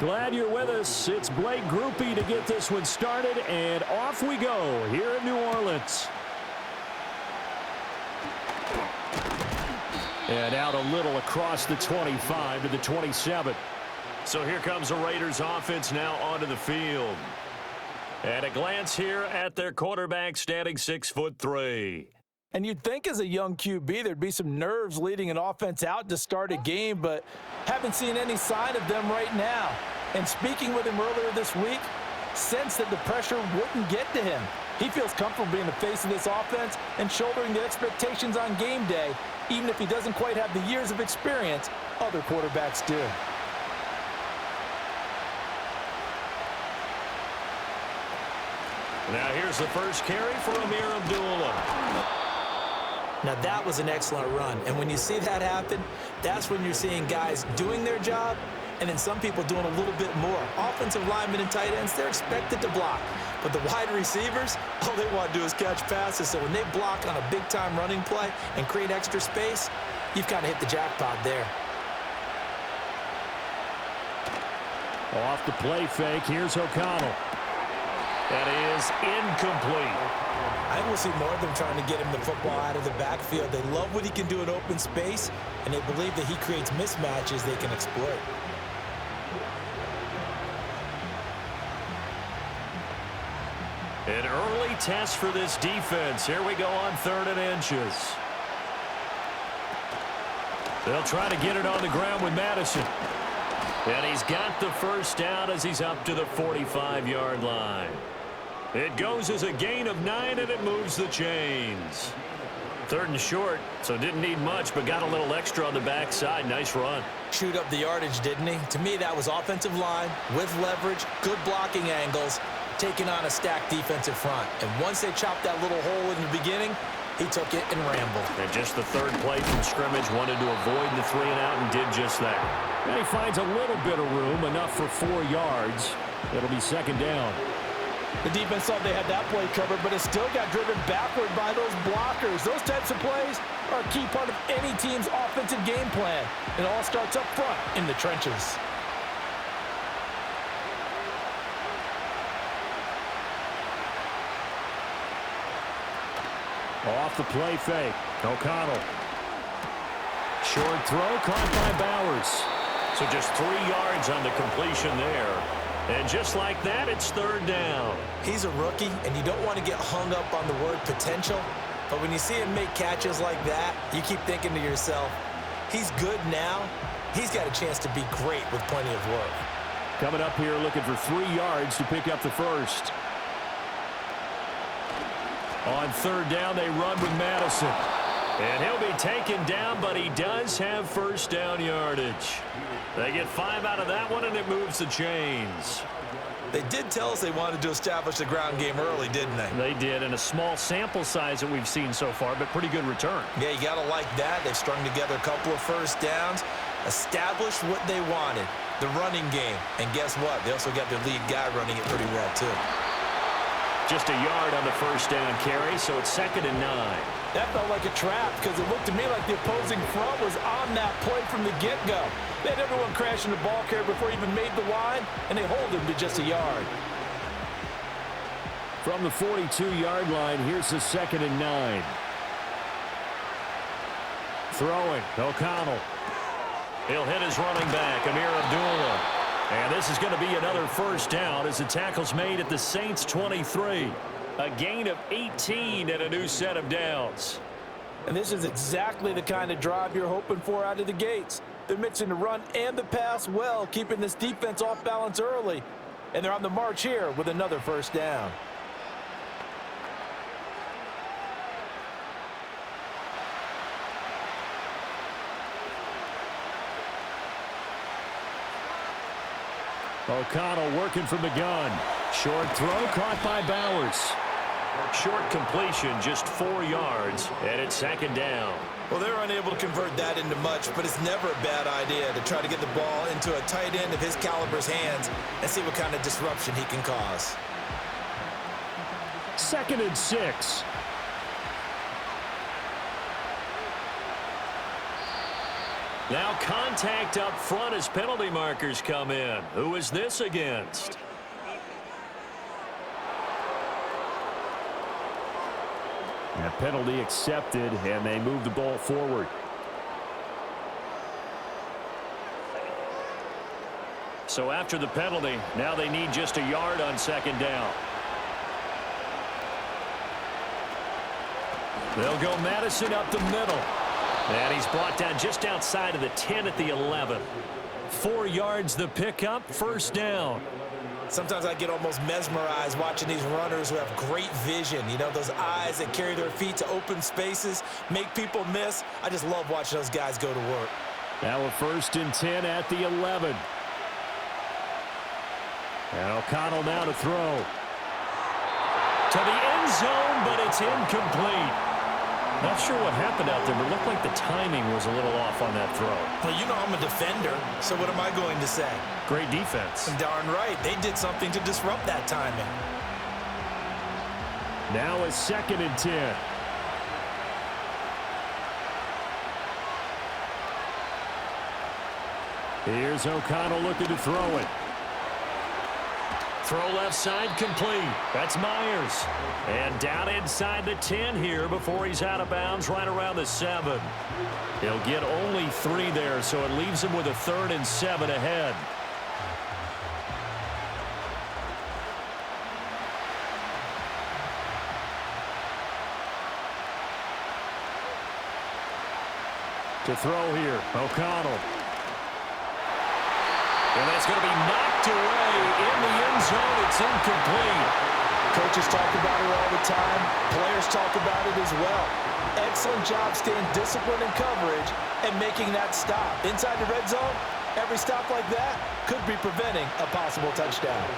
Glad you're with us. It's Blake Groupie to get this one started, and off we go here in New Orleans. And out a little across the 25 to the 27. So here comes the Raiders offense now onto the field. At a glance here at their quarterback standing 6'3". And you'd think as a young QB there'd be some nerves leading an offense out to start a game, but haven't seen any sign of them right now. And speaking with him earlier this week, sensed that the pressure wouldn't get to him. He feels comfortable being the face of this offense and shouldering the expectations on game day, even if he doesn't quite have the years of experience other quarterbacks do. Now here's the first carry for Amir Abdullah. Now that was an excellent run, and when you see that happen, that's when you're seeing guys doing their job and then some people doing a little bit more. Offensive linemen and tight ends, they're expected to block. But the wide receivers, all they want to do is catch passes. So when they block on a big-time running play and create extra space, you've kind of hit the jackpot there. Off the play fake, here's O'Connell. That is incomplete. I think we'll see more of them trying to get him the football out of the backfield. They love what he can do in open space, and they believe that he creates mismatches they can exploit. An early test for this defense. Here we go on 3rd and inches. They'll try to get it on the ground with Madison. And he's got the first down as he's up to the 45-yard line. It goes as a gain of 9, and it moves the chains. 3rd and short, so didn't need much, but got a little extra on the backside. Nice run. Chewed up the yardage, didn't he? To me, that was offensive line with leverage, good blocking angles, taking on a stacked defensive front. And once they chopped that little hole in the beginning, he took it and rambled. And just the 3rd play from scrimmage, wanted to avoid the 3 and out and did just that. And he finds a little bit of room, enough for 4 yards. It'll be 2nd down. The defense thought they had that play covered, but it still got driven backward by those blockers. Those types of plays are a key part of any team's offensive game plan. It all starts up front in the trenches. Off the play fake, O'Connell. Short throw caught by Bowers. So just 3 yards on the completion there. And just like that, it's 3rd down. He's a rookie, and you don't want to get hung up on the word potential. But when you see him make catches like that, you keep thinking to yourself, he's good now. He's got a chance to be great with plenty of work. Coming up here looking for 3 yards to pick up the first. On 3rd down, they run with Madison. And he'll be taken down, but he does have first down yardage. They get 5 out of that one, and it moves the chains. They did tell us they wanted to establish the ground game early, didn't they? They did, and a small sample size that we've seen so far, but pretty good return. Yeah, you got to like that. They've strung together a couple of first downs, established what they wanted, the running game. And guess what? They also got their lead guy running it pretty well, too. Just a yard on the first down carry, so it's 2nd and 9. That felt like a trap because it looked to me like the opposing front was on that play from the get-go. They had everyone crashing the ball carrier before he even made the line, and they hold him to just a yard. From the 42-yard line, here's the 2nd and 9. Throwing, O'Connell. He'll hit his running back, Amir Abdullah. And this is going to be another first down as the tackle's made at the Saints' 23. A gain of 18 and a new set of downs. And this is exactly the kind of drive you're hoping for out of the gates. They're mixing the run and the pass well, keeping this defense off balance early. And they're on the march here with another first down. O'Connell working from the gun. Short throw caught by Bowers. Short completion, just 4 yards, and it's 2nd down. Well, they're unable to convert that into much, but it's never a bad idea to try to get the ball into a tight end of his caliber's hands and see what kind of disruption he can cause. 2nd and 6. Now contact up front as penalty markers come in. Who is this against? A penalty accepted, and they move the ball forward. So after the penalty, now they need just a yard on second down. They'll go Madison up the middle. And he's brought down just outside of the 10 at the 11. 4 yards the pickup, first down. Sometimes I get almost mesmerized watching these runners who have great vision. You know, those eyes that carry their feet to open spaces, make people miss. I just love watching those guys go to work. Now a 1st and 10 at the 11. And O'Connell now to throw. To the end zone, but it's incomplete. Not sure what happened out there, but it looked like the timing was a little off on that throw. Well, you know I'm a defender, so what am I going to say? Great defense. Darn right. They did something to disrupt that timing. Now a 2nd and 10. Here's O'Connell looking to throw it. Throw left side complete. That's Myers. And down inside the 10 here before he's out of bounds right around the 7. He'll get only 3 there, so it leaves him with a 3rd and 7 ahead. To throw here, O'Connell. And that's going to be knocked away in the end zone. It's incomplete. Coaches talk about it all the time. Players talk about it as well. Excellent job staying disciplined in coverage and making that stop. Inside the red zone, every stop like that could be preventing a possible touchdown.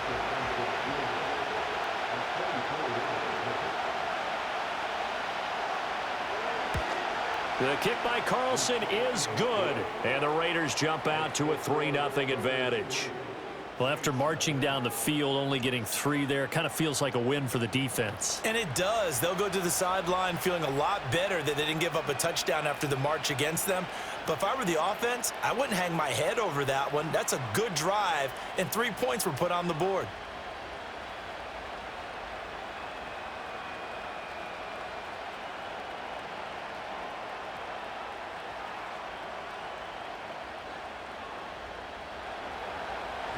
The kick by Carlson is good, and the Raiders jump out to a 3-0 advantage. Well, after marching down the field, only getting 3 there, kind of feels like a win for the defense. And it does. They'll go to the sideline feeling a lot better that they didn't give up a touchdown after the march against them. But if I were the offense, I wouldn't hang my head over that one. That's a good drive, and 3 points were put on the board.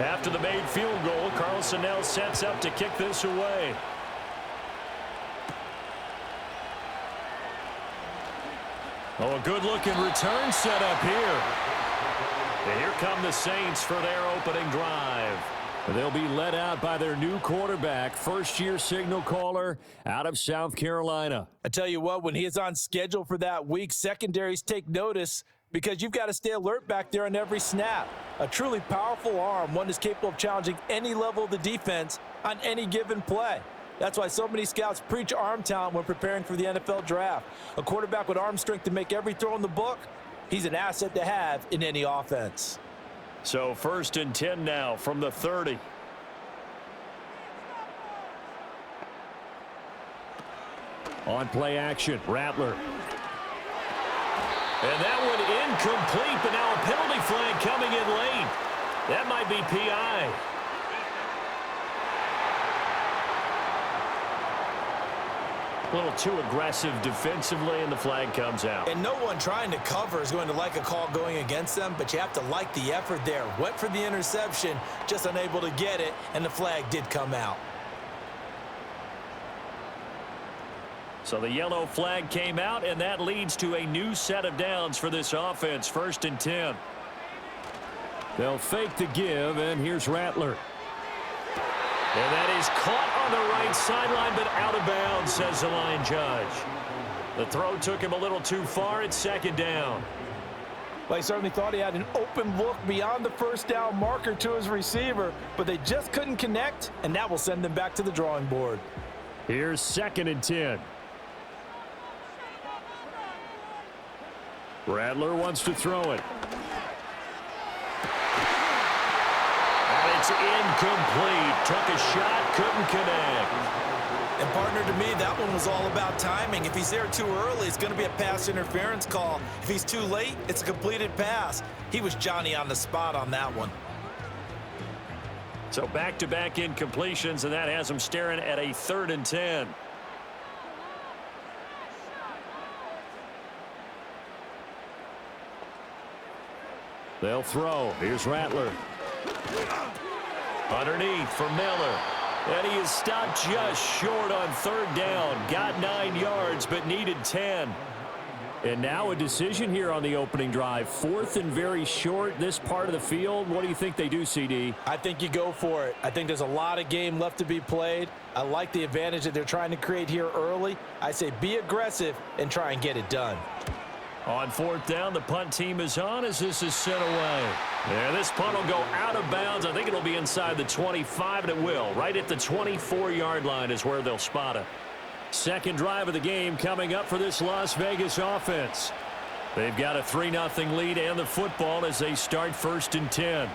After the made field goal, Carlson now sets up to kick this away. Oh, a good-looking return set up here. And here come the Saints for their opening drive. They'll be led out by their new quarterback, first-year signal caller out of South Carolina. I tell you what, when he is on schedule for that week, secondaries take notice because you've got to stay alert back there on every snap. A truly powerful arm, one is capable of challenging any level of the defense on any given play. That's why so many scouts preach arm talent when preparing for the NFL draft. A quarterback with arm strength to make every throw in the book, he's an asset to have in any offense. So 1st and 10 now from the 30. On play action, Rattler. And that one incomplete, but now a penalty flag coming in late. That might be PI. A little too aggressive defensively, and the flag comes out. And no one trying to cover is going to like a call going against them, but you have to like the effort there. Went for the interception, just unable to get it, and the flag did come out. So the yellow flag came out, and that leads to a new set of downs for this offense. 1st and 10. They'll fake the give, and here's Rattler. And that is caught on the right sideline, but out of bounds, says the line judge. The throw took him a little too far. It's 2nd down. Well, he certainly thought he had an open look beyond the 1st down marker to his receiver, but they just couldn't connect, and that will send them back to the drawing board. Here's 2nd and 10. Rattler wants to throw it. And it's incomplete. Took a shot, couldn't connect. And partner, to me, that one was all about timing. If he's there too early, it's going to be a pass interference call. If he's too late, it's a completed pass. He was Johnny on the spot on that one. So back-to-back incompletions, and that has him staring at a 3rd and 10. They'll throw. Here's Rattler. Underneath for Miller. And he is stopped just short on 3rd down. Got 9 yards, but needed 10. And now a decision here on the opening drive. 4th and very short, this part of the field. What do you think they do, CD? I think you go for it. I think there's a lot of game left to be played. I like the advantage that they're trying to create here early. I say be aggressive and try and get it done. On 4th down, the punt team is on as this is sent away. Yeah, this punt will go out of bounds. I think it'll be inside the 25, and it will. Right at the 24-yard line is where they'll spot it. Second drive of the game coming up for this Las Vegas offense. They've got a 3-0 lead and the football as they start 1st and 10.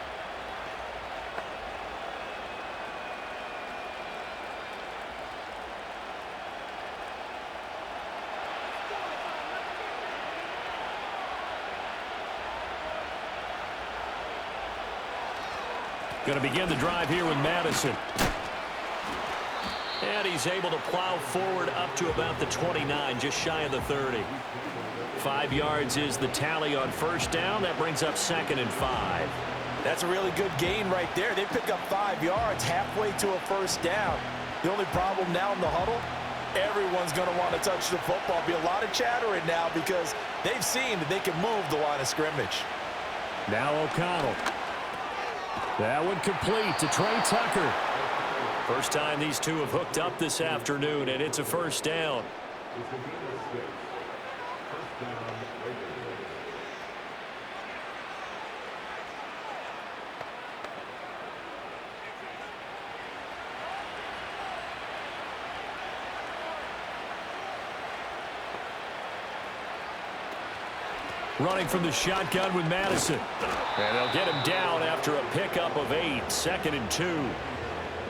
Going to begin the drive here with Madison. And he's able to plow forward up to about the 29, just shy of the 30. 5 yards is the tally on 1st down. That brings up 2nd and 5. That's a really good gain right there. They pick up 5 yards halfway to a 1st down. The only problem now in the huddle, everyone's going to want to touch the football. Be a lot of chattering now because they've seen that they can move the line of scrimmage. Now O'Connell. That one complete to Trey Tucker. First time these two have hooked up this afternoon, and it's a 1st down. Running from the shotgun with Madison. And they'll get him down after a pickup of 8. 2nd and 2.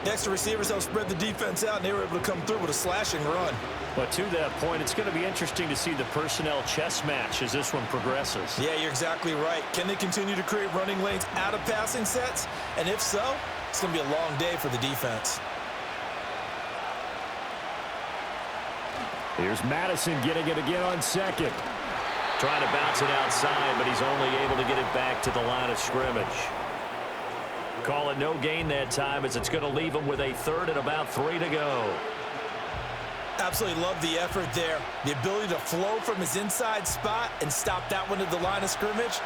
Next to receivers, they'll spread the defense out, and they were able to come through with a slashing run. But to that point, it's going to be interesting to see the personnel chess match as this one progresses. Yeah, you're exactly right. Can they continue to create running lanes out of passing sets? And if so, it's going to be a long day for the defense. Here's Madison getting it again on 2nd. Trying to bounce it outside, but he's only able to get it back to the line of scrimmage. Call it no gain that time as it's going to leave him with a 3rd and about 3 to go. Absolutely love the effort there. The ability to flow from his inside spot and stop that one at the line of scrimmage.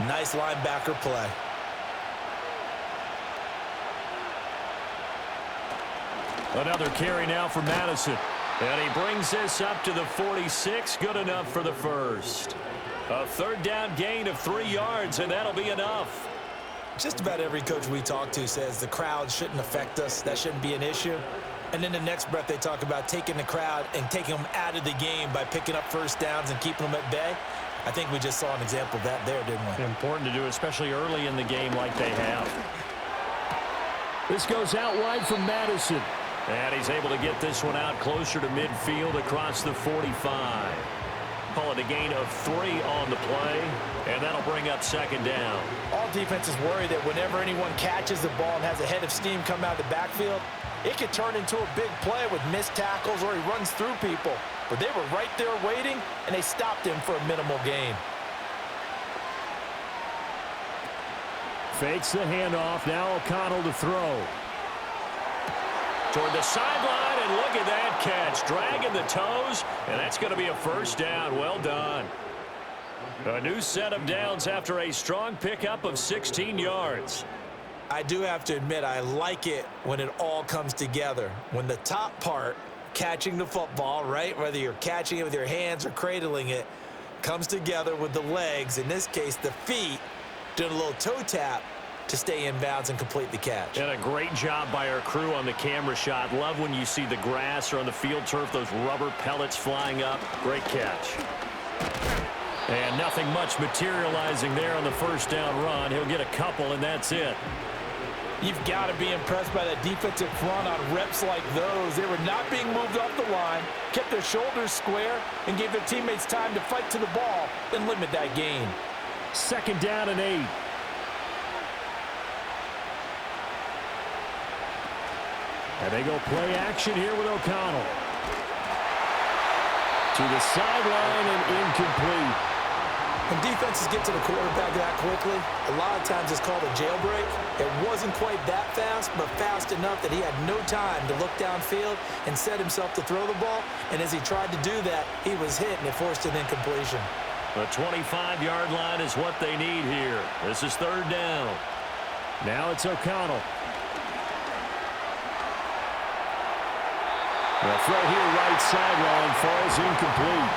Nice linebacker play. Another carry now for Madison. And he brings this up to the 46. Good enough for the 1st. A 3rd down gain of 3 yards, and that'll be enough. Just about every coach we talk to says the crowd shouldn't affect us. That shouldn't be an issue. And in the next breath, they talk about taking the crowd and taking them out of the game by picking up 1st downs and keeping them at bay. I think we just saw an example of that there, didn't we? Important to do, especially early in the game like they have. This goes out wide from Madison. And he's able to get this one out closer to midfield across the 45. Call it a gain of 3 on the play, and that'll bring up 2nd down. All defenses worry that whenever anyone catches the ball and has a head of steam come out of the backfield, it could turn into a big play with missed tackles or he runs through people. But they were right there waiting, and they stopped him for a minimal gain. Fakes the handoff. Now O'Connell to throw. Toward the sideline, and look at that catch. Dragging the toes, and that's going to be a 1st down. Well done. A new set of downs after a strong pickup of 16 yards. I do have to admit, I like it when it all comes together. When the top part, catching the football, right, whether you're catching it with your hands or cradling it, comes together with the legs, in this case the feet, doing a little toe tap to stay in bounds and complete the catch. And a great job by our crew on the camera shot. Love when you see the grass or on the field turf, those rubber pellets flying up. Great catch. And nothing much materializing there on the 1st down run. He'll get a couple, and that's it. You've got to be impressed by that defensive front on reps like those. They were not being moved off the line, kept their shoulders square, and gave their teammates time to fight to the ball and limit that gain. 2nd down and 8. And they go play action here with O'Connell. To the sideline and incomplete. When defenses get to the quarterback that quickly, a lot of times it's called a jailbreak. It wasn't quite that fast, but fast enough that he had no time to look downfield and set himself to throw the ball. And as he tried to do that, he was hit, and it forced an incompletion. The 25-yard line is what they need here. This is 3rd down. Now it's O'Connell. The throw here right sideline falls incomplete.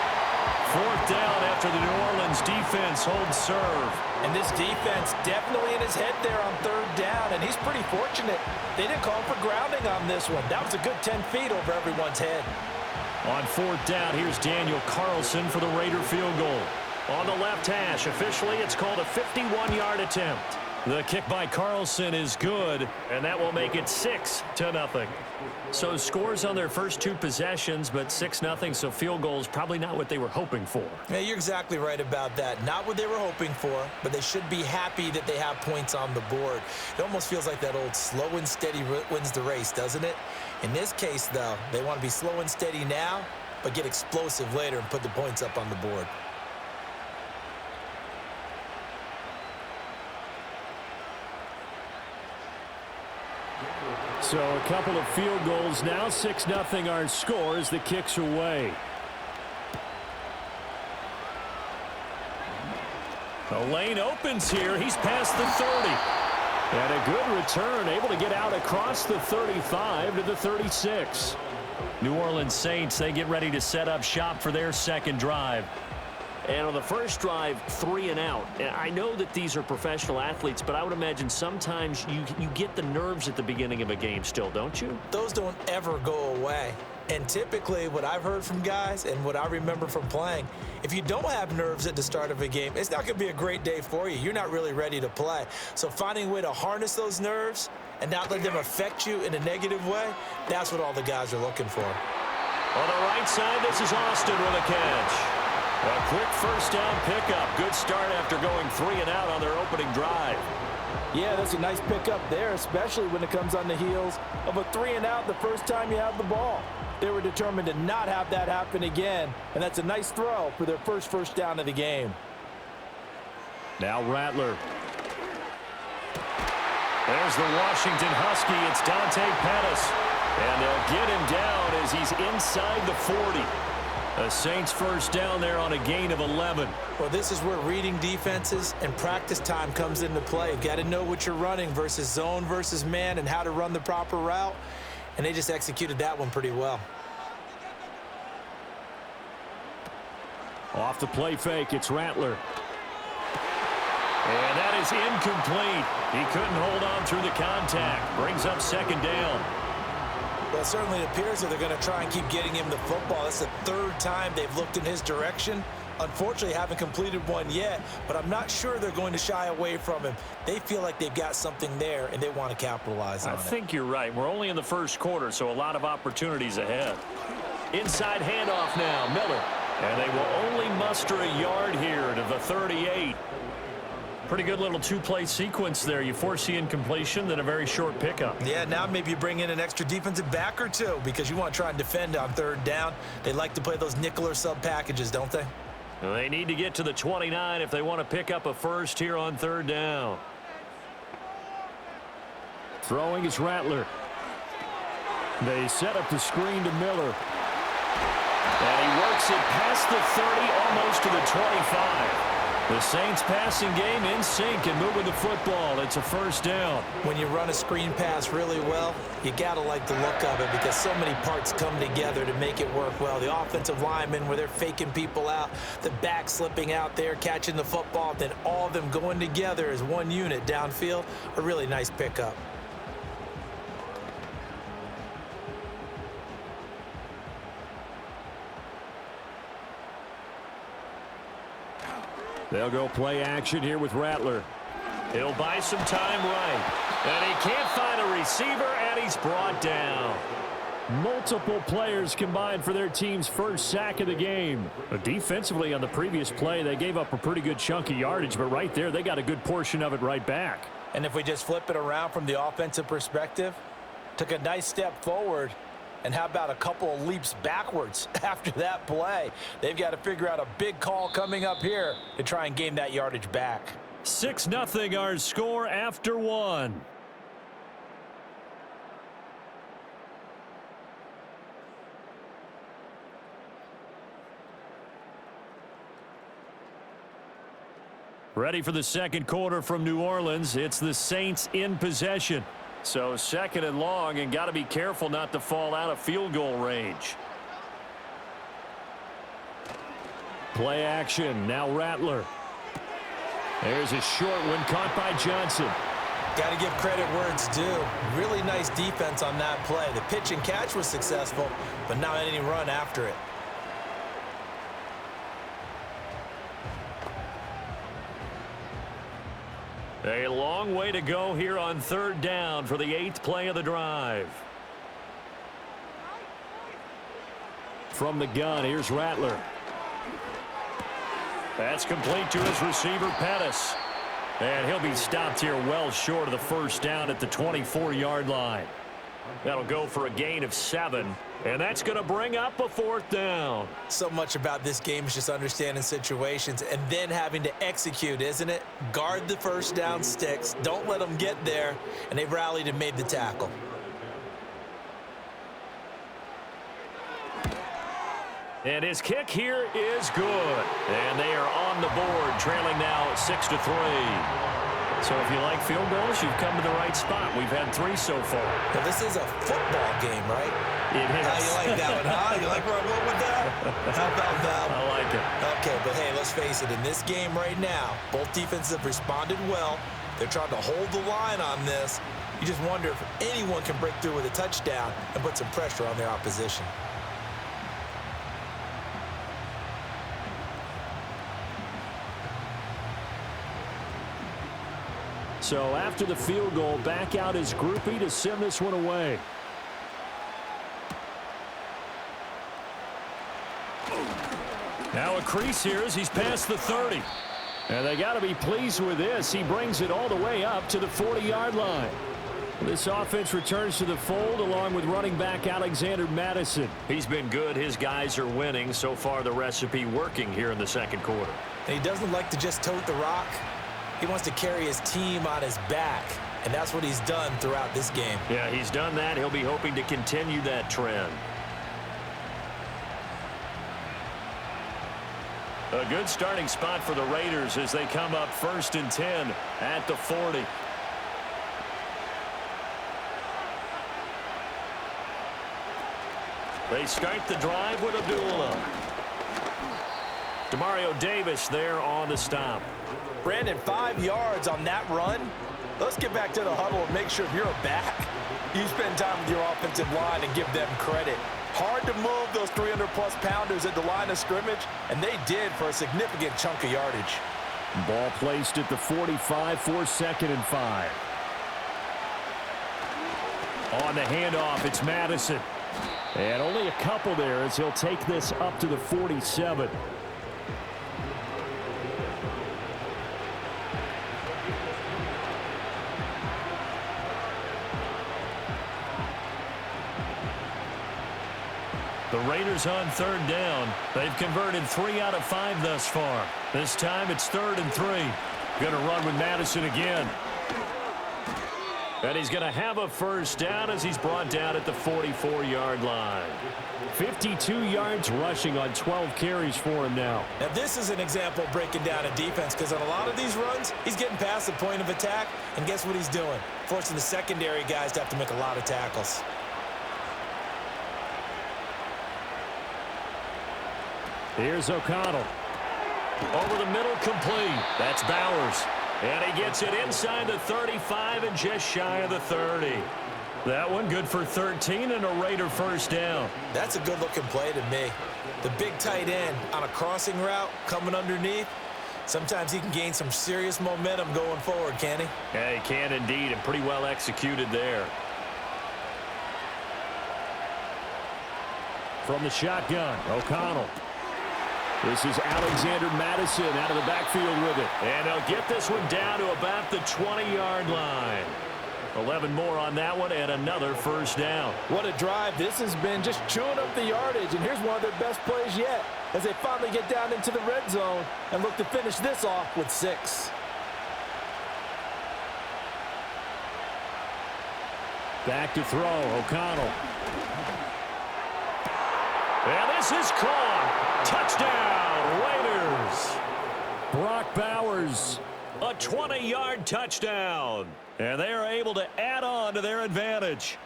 4th down after the New Orleans defense holds serve. And this defense definitely in his head there on 3rd down, and he's pretty fortunate. They didn't call for grounding on this one. That was a good 10 feet over everyone's head. On 4th down, here's Daniel Carlson for the Raider field goal. On the left hash, officially it's called a 51-yard attempt. The kick by Carlson is good, and that will make it 6-0. So scores on their first 2 possessions, but 6-0, so field goals probably not what they were hoping for. Yeah, you're exactly right about that. Not what they were hoping for, but they should be happy that they have points on the board. It almost feels like that old slow and steady wins the race, doesn't it? In this case, though, they want to be slow and steady now, but get explosive later and put the points up on the board. So a couple of field goals now. 6-0 our score as the kick's away. The lane opens here. He's past the 30. And a good return, able to get out across the 35 to the 36. New Orleans Saints, they get ready to set up shop for their 2nd drive. And on the first drive, 3 and out. And I know that these are professional athletes, but I would imagine sometimes you get the nerves at the beginning of a game still, don't you? Those don't ever go away. And typically what I've heard from guys and what I remember from playing, if you don't have nerves at the start of a game, it's not going to be a great day for you. You're not really ready to play. So finding a way to harness those nerves and not let them affect you in a negative way, that's what all the guys are looking for. On the right side, this is Austin with a catch. A quick 1st down pickup. Good start after going 3 and out on their opening drive. Yeah, that's a nice pickup there, especially when it comes on the heels of a 3 and out the first time you have the ball. They were determined to not have that happen again, and that's a nice throw for their first down of the game. Now Rattler. There's the Washington Husky. It's Dante Pettis. And they'll get him down as he's inside the 40. The Saints 1st down there on a gain of 11. Well, this is where reading defenses and practice time comes into play. You've got to know what you're running versus zone versus man and how to run the proper route. And they just executed that one pretty well. Off the play fake, it's Rattler. And that is incomplete. He couldn't hold on through the contact. Brings up 2nd down. Well, it certainly appears that they're going to try and keep getting him the football. That's the 3rd time they've looked in his direction. Unfortunately, haven't completed one yet, but I'm not sure they're going to shy away from him. They feel like they've got something there, and they want to capitalize on it. I think you're right. We're only in the 1st quarter, so a lot of opportunities ahead. Inside handoff now, Miller. And they will only muster a yard here to the 38. Pretty good little 2-play sequence there. You force the incompletion, then a very short pickup. Yeah, now maybe you bring in an extra defensive back or 2 because you want to try and defend on 3rd down. They like to play those nickel or sub packages, don't they? They need to get to the 29 if they want to pick up a 1st here on 3rd down. Throwing is Rattler. They set up the screen to Miller. And he works it past the 30, almost to the 25. The Saints passing game in sync and moving the football. It's a 1st down. When you run a screen pass really well, you got to like the look of it because so many parts come together to make it work well. The offensive linemen where they're faking people out, the back slipping out there, catching the football, then all of them going together as one unit downfield. A really nice pickup. They'll go play action here with Rattler. He'll buy some time right. And he can't find a receiver, and he's brought down. Multiple players combined for their team's first sack of the game. Defensively on the previous play, they gave up a pretty good chunk of yardage, but right there, they got a good portion of it right back. And if we just flip it around from the offensive perspective, took a nice step forward, and how about a couple of leaps backwards after that play? They've got to figure out a big call coming up here to try and gain that yardage back. 6-0 our score after one. Ready for the second quarter from New Orleans. It's the Saints in possession. So 2nd and long, and got to be careful not to fall out of field goal range. Play action. Now Rattler. There's a short one caught by Johnson. Got to give credit where it's due. Really nice defense on that play. The pitch and catch was successful, but not any run after it. A long way to go here on 3rd down for the 8th play of the drive. From the gun, here's Rattler. That's complete to his receiver, Pettis. And he'll be stopped here well short of the first down at the 24-yard line. That'll go for a gain of 7. And that's going to bring up a 4th down. So much about this game is just understanding situations and then having to execute, isn't it? Guard the first down sticks. Don't let them get there. And they rallied and made the tackle. And his kick here is good. And they are on the board, trailing now 6-3. So if you like field goals, you've come to the right spot. We've had 3 so far. Now, this is a football game, right? It is. How you like that one, huh? You like where I'm going with that? How about that one? I like it. Okay, but hey, let's face it. In this game right now, both defenses have responded well. They're trying to hold the line on this. You just wonder if anyone can break through with a touchdown and put some pressure on their opposition. So after the field goal, back out his groupie to send this one away. Now a crease here as he's past the 30. And they got to be pleased with this. He brings it all the way up to the 40-yard line. This offense returns to the fold along with running back Alexander Madison. He's been good. His guys are winning. So far, the recipe working here in the second quarter. And he doesn't like to just tote the rock. He wants to carry his team on his back, and that's what he's done throughout this game. Yeah, he's done that. He'll be hoping to continue that trend. A good starting spot for the Raiders as they come up 1st and 10 at the 40. They start the drive with Abdullah. Demario Davis there on the stop. Brandon, 5 yards on that run. Let's get back to the huddle and make sure if you're a back, you spend time with your offensive line and give them credit. Hard to move those 300-plus pounders at the line of scrimmage, and they did for a significant chunk of yardage. Ball placed at the 45 for 2nd and 5. On the handoff, it's Madison. And only a couple there as he'll take this up to the 47. The Raiders on 3rd down. They've converted 3 out of 5 thus far. This time it's 3rd and 3. Going to run with Madison again. And he's going to have a first down as he's brought down at the 44-yard line. 52 yards rushing on 12 carries for him now. Now this is an example of breaking down a defense, because on a lot of these runs, he's getting past the point of attack, and guess what he's doing? Forcing the secondary guys to have to make a lot of tackles. Here's O'Connell. Over the middle, complete. That's Bowers. And he gets it inside the 35 and just shy of the 30. That one good for 13 and a Raider first down. That's a good-looking play to me. The big tight end on a crossing route coming underneath. Sometimes he can gain some serious momentum going forward, can he? Yeah, he can indeed, and pretty well executed there. From the shotgun, O'Connell. This is Alexander Madison out of the backfield with it. And they'll get this one down to about the 20-yard line. 11 more on that one and another first down. What a drive this has been, just chewing up the yardage. And here's one of their best plays yet as they finally get down into the red zone and look to finish this off with 6. Back to throw, O'Connell. And this is caught. Touchdown, Raiders. Brock Bowers. A 20-yard touchdown. And they are able to add on to their advantage.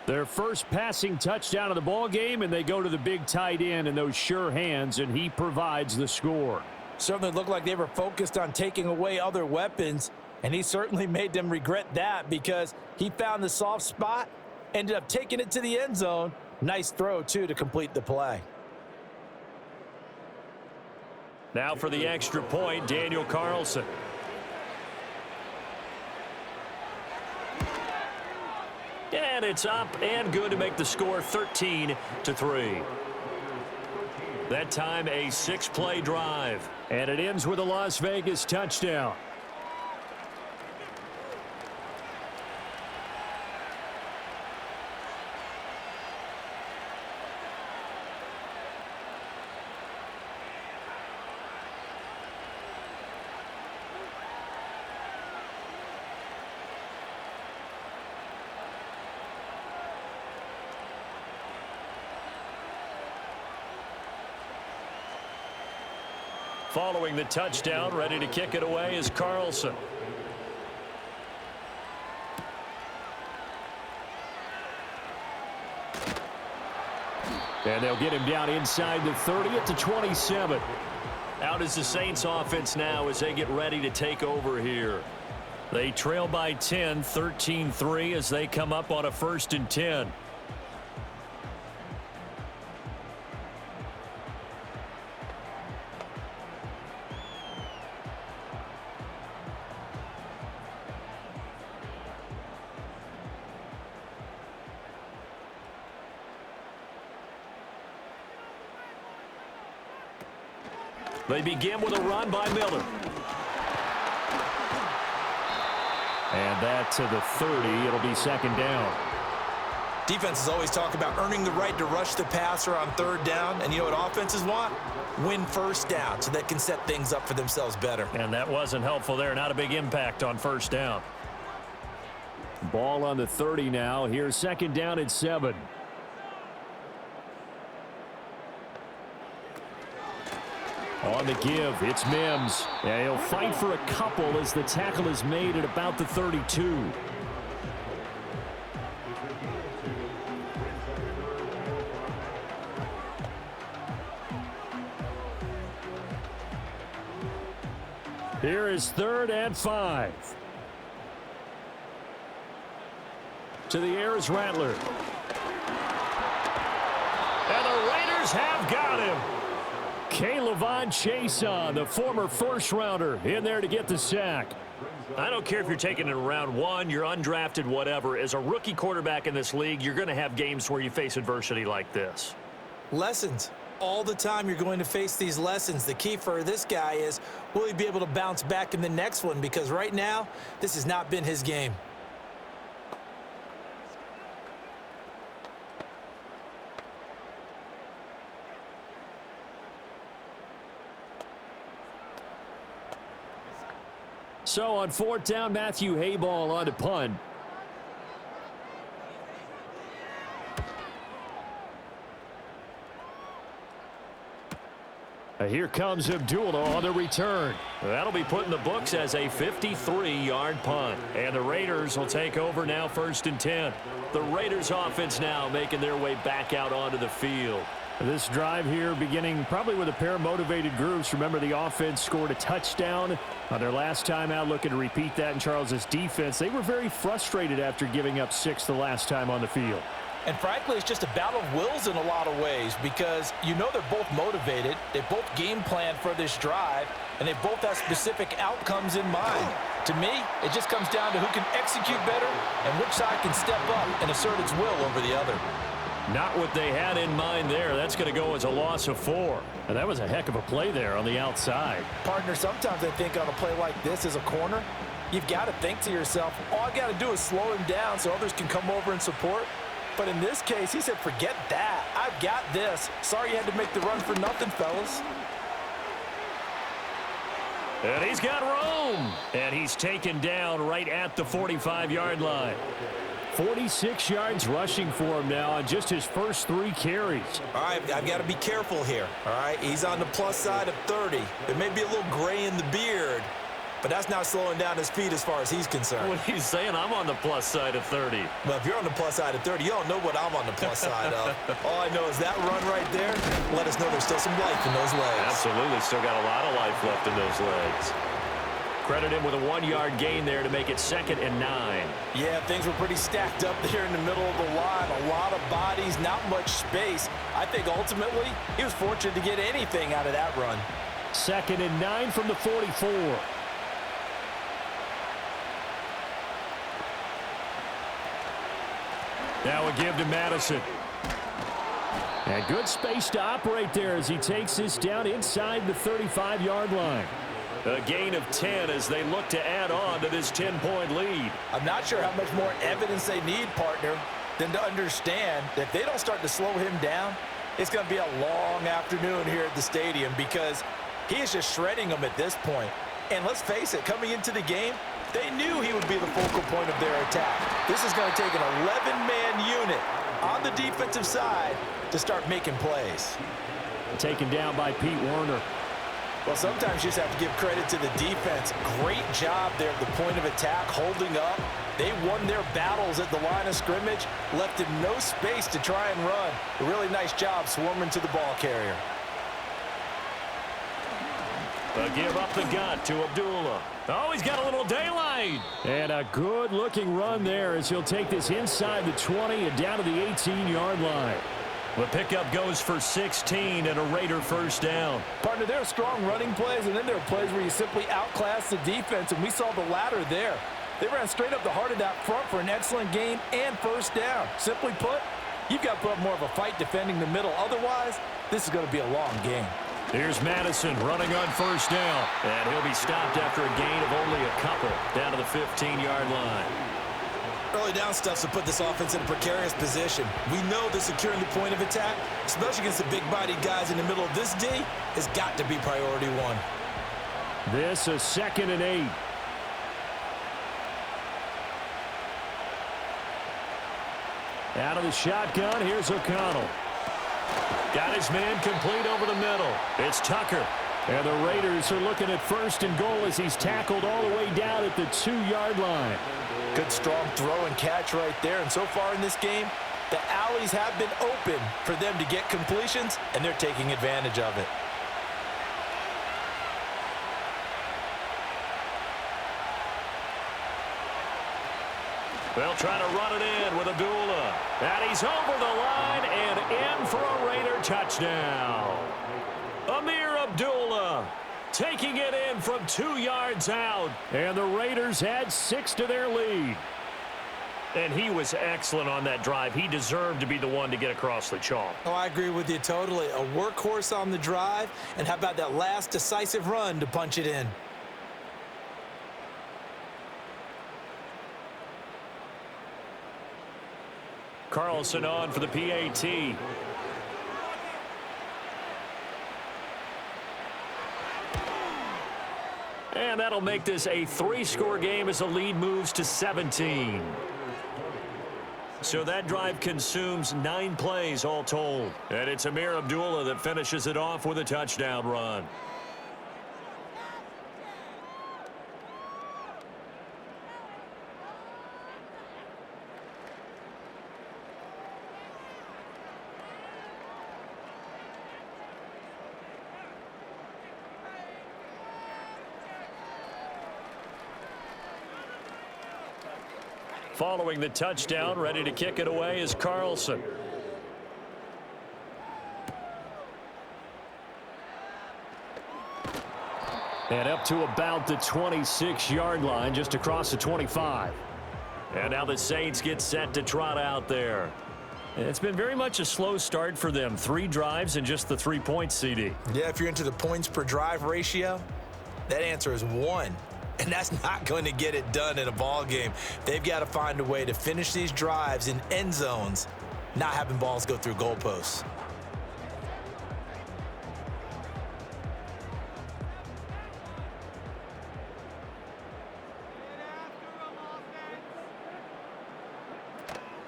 Their first passing touchdown of the ball game, and they go to the big tight end in those sure hands, and he provides the score. Certainly looked like they were focused on taking away other weapons, and he certainly made them regret that because he found the soft spot, ended up taking it to the end zone. Nice throw, too, to complete the play. Now for the extra point, Daniel Carlson. And it's up and good to make the score 13-3. That time a 6-play drive. And it ends with a Las Vegas touchdown. Following the touchdown, ready to kick it away is Carlson. And they'll get him down inside the 30 at the 27. Out is the Saints offense now as they get ready to take over here. They trail by 10, 13-3 as they come up on a 1st and 10. They begin with a run by Miller. And that to the 30. It'll be 2nd down. Defenses always talk about earning the right to rush the passer on 3rd down. And you know what offenses want? Win 1st down so they can set things up for themselves better. And that wasn't helpful there. Not a big impact on 1st down. Ball on the 30 now. Here's 2nd down and 7. On the give, it's Mims. And he'll fight for a couple as the tackle is made at about the 32. Here is 3rd and 5. To the air is Rattler. And the Raiders have got him. K'Lavon Chaisson, the former 1st-rounder, in there to get the sack. I don't care if you're taking it in round 1, you're undrafted, whatever. As a rookie quarterback in this league, you're going to have games where you face adversity like this. Lessons. All the time you're going to face these lessons. The key for this guy is, will he be able to bounce back in the next one? Because right now, this has not been his game. So on 4th down, Matthew Hayball on to punt. Here comes Abdullah on the return. That'll be put in the books as a 53-yard punt. And the Raiders will take over now 1st and 10. The Raiders offense now making their way back out onto the field. This drive here beginning probably with a pair of motivated groups. Remember, the offense scored a touchdown on their last time out, looking to repeat that in Charles's defense. They were very frustrated after giving up 6 the last time on the field. And frankly, it's just a battle of wills in a lot of ways because you know they're both motivated, they both game plan for this drive, and they both have specific outcomes in mind. To me, it just comes down to who can execute better and which side can step up and assert its will over the other. Not what they had in mind there. That's going to go as a loss of 4. And that was a heck of a play there on the outside. Partner, sometimes I think on a play like this as a corner, you've got to think to yourself, all I got to do is slow him down so others can come over and support. But in this case, he said, forget that. I've got this. Sorry you had to make the run for nothing, fellas. And he's got room. And he's taken down right at the 45-yard line. 46 yards rushing for him now on just his first 3 carries. All right, I've got to be careful here, all right? He's on the plus side of 30. There may be a little gray in the beard, but that's not slowing down his feet as far as he's concerned. What he's saying, I'm on the plus side of 30. Well, if you're on the plus side of 30, you don't know what I'm on the plus side of. All I know is that run right there let us know there's still some life in those legs. Absolutely, still got a lot of life left in those legs. Credit him with a 1-yard gain there to make it 2nd and 9. Yeah, things were pretty stacked up there in the middle of the line. A lot of bodies, not much space. I think ultimately he was fortunate to get anything out of that run. 2nd and 9 from the 44. Now a give to Madison. And good space to operate there as he takes this down inside the 35-yard line. A gain of 10 as they look to add on to this 10-point lead. I'm not sure how much more evidence they need, partner, than to understand that if they don't start to slow him down, it's going to be a long afternoon here at the stadium because he is just shredding them at this point. And let's face it, coming into the game, they knew he would be the focal point of their attack. This is going to take an 11-man unit on the defensive side to start making plays. Taken down by Pete Werner. Well, sometimes you just have to give credit to the defense. Great job there at the point of attack, holding up. They won their battles at the line of scrimmage, left him no space to try and run. A really nice job swarming to the ball carrier. A give up the gut to Abdullah. Oh, he's got a little daylight. And a good-looking run there as he'll take this inside the 20 and down to the 18-yard line. The pickup goes for 16 and a Raider first down. Partner, there are strong running plays, and then there are plays where you simply outclass the defense, and we saw the latter there. They ran straight up the heart of that front for an excellent gain and first down. Simply put, you've got to put up more of a fight defending the middle. Otherwise, this is going to be a long game. Here's Madison running on first down, and he'll be stopped after a gain of only a couple down to the 15-yard line. Early down stuff to put this offense in a precarious position. We know that securing the point of attack, especially against the big-bodied guys in the middle of this D, has got to be priority one. This is 2nd and 8. Out of the shotgun, here's O'Connell. Got his man complete over the middle. It's Tucker. And the Raiders are looking at 1st and goal as he's tackled all the way down at the 2-yard line. Good strong throw and catch right there. And so far in this game, the alleys have been open for them to get completions, and they're taking advantage of it. They'll try to run it in with Abdullah. And he's over the line and in for a Raider touchdown. Amir Abdullah taking it in from 2 yards out. And the Raiders add 6 to their lead. And he was excellent on that drive. He deserved to be the one to get across the chalk. Oh, I agree with you totally. A workhorse on the drive, and how about that last decisive run to punch it in? Carlson on for the PAT. And that'll make this a 3-score game as the lead moves to 17. So that drive consumes 9 plays all told. And it's Amir Abdullah that finishes it off with a touchdown run. Following the touchdown, ready to kick it away is Carlson. And up to about the 26-yard line, just across the 25. And now the Saints get set to trot out there. It's been very much a slow start for them. 3 drives and just the 3 points, CD. Yeah, if you're into the points per drive ratio, that answer is 1. And that's not going to get it done in a ball game. They've got to find a way to finish these drives in end zones, not having balls go through goalposts.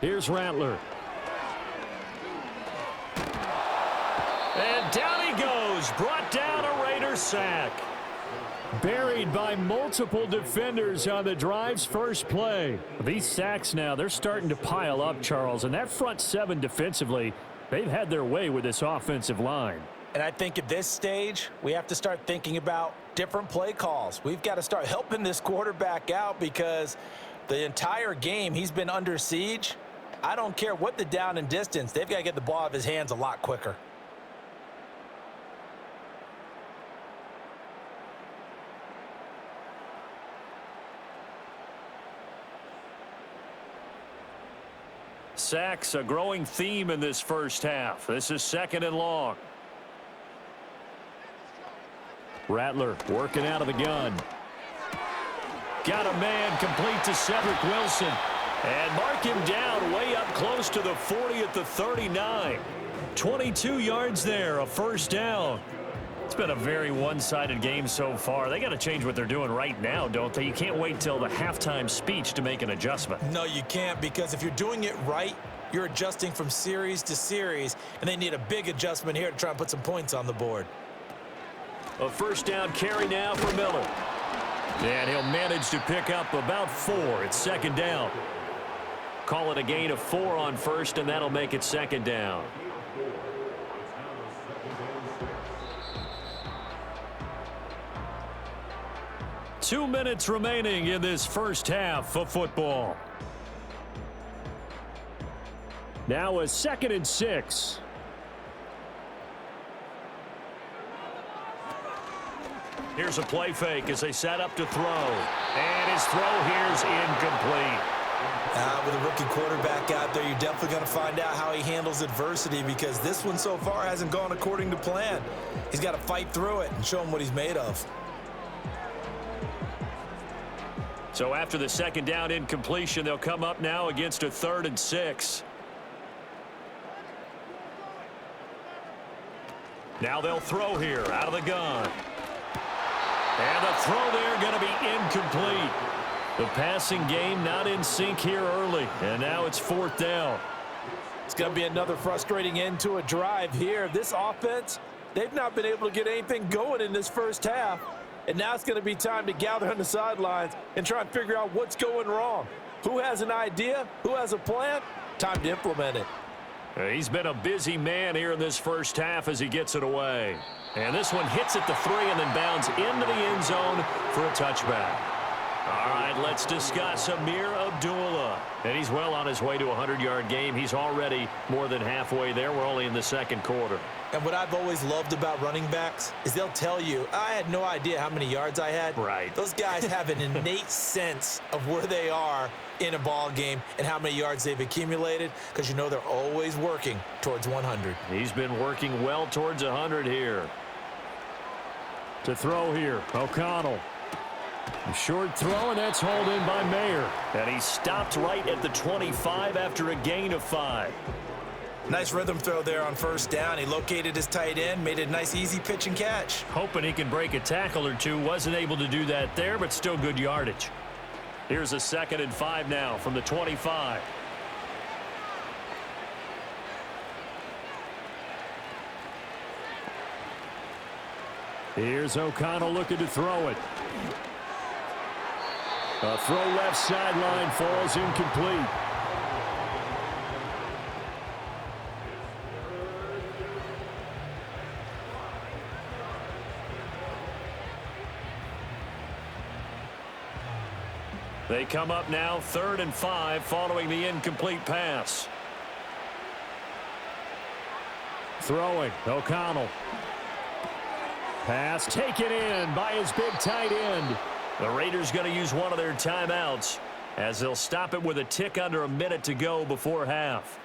Here's Rattler. And down he goes. Brought down a Raider sack. Buried by multiple defenders on the drive's first play. These sacks now, they're starting to pile up, Charles. And that front 7 defensively, they've had their way with this offensive line. And I think at this stage, we have to start thinking about different play calls. We've got to start helping this quarterback out because the entire game he's been under siege. I don't care what the down and distance. They've got to get the ball out of his hands a lot quicker. Sacks, a growing theme in this first half. This is 2nd and long. Rattler working out of the gun. Got a man complete to Cedric Wilson. And mark him down way up close to the 40 at the 39. 22 yards there, a first down. It's been a very one-sided game so far. They got to change what they're doing right now, don't they? You can't wait till the halftime speech to make an adjustment. No, you can't, because if you're doing it right, you're adjusting from series to series, and they need a big adjustment here to try and put some points on the board. A first down carry now for Miller. And he'll manage to pick up about 4. It's 2nd down. Call it a gain of 4 on first, and that'll make it 2nd down. Two minutes remaining in this first half of football. Now a 2nd and 6. Here's a play fake as they set up to throw. And his throw here's incomplete. With a rookie quarterback out there, you're definitely going to find out how he handles adversity, because this one so far hasn't gone according to plan. He's got to fight through it and show him what he's made of. So after the 2nd down incompletion, they'll come up now against a 3rd and 6. Now they'll throw here out of the gun. And the throw there going to be incomplete. The passing game not in sync here early. And now it's 4th down. It's going to be another frustrating end to a drive here. This offense, they've not been able to get anything going in this first half. And now it's going to be time to gather on the sidelines and try and figure out what's going wrong. Who has an idea? Who has a plan? Time to implement it. He's been a busy man here in this first half as he gets it away. And this one hits at the 3 and then bounds into the end zone for a touchback. All right, let's discuss Amir Abdullah. And he's well on his way to a 100-yard game. He's already more than halfway there. We're only in the 2nd quarter. And what I've always loved about running backs is they'll tell you, I had no idea how many yards I had. Right. Those guys have an innate sense of where they are in a ball game and how many yards they've accumulated, because you know they're always working towards 100. He's been working well towards 100 here. To throw here, O'Connell. A short throw, and that's hauled in by Mayer. And he stopped right at the 25 after a gain of 5. Nice rhythm throw there on first down. He located his tight end, made it a nice easy pitch and catch. Hoping he can break a tackle or two. Wasn't able to do that there, but still good yardage. Here's a 2nd and 5 now from the 25. Here's O'Connell looking to throw it. A throw left sideline falls incomplete. They come up now 3rd and 5 following the incomplete pass. Throwing, O'Connell. Pass taken in by his big tight end. The Raiders going to use one of their timeouts as they'll stop it with a tick under a minute to go before half.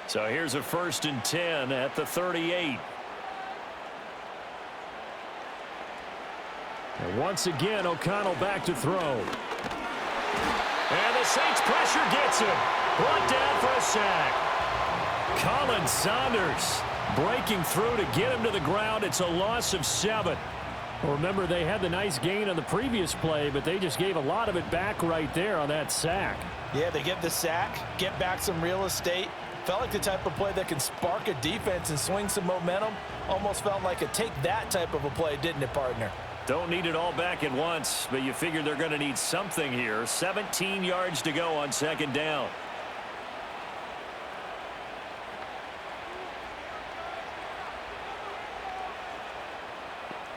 So here's a 1st and 10 at the 38. And once again, O'Connell back to throw. And the Saints pressure gets him. Brought down for a sack. Colin Saunders breaking through to get him to the ground. It's a loss of 7. Well, remember, they had the nice gain on the previous play, but they just gave a lot of it back right there on that sack. Yeah, they get the sack, get back some real estate. Felt like the type of play that can spark a defense and swing some momentum. Almost felt like a take-that type of a play, didn't it, partner? Don't need it all back at once, but you figure they're going to need something here. 17 yards to go on 2nd down.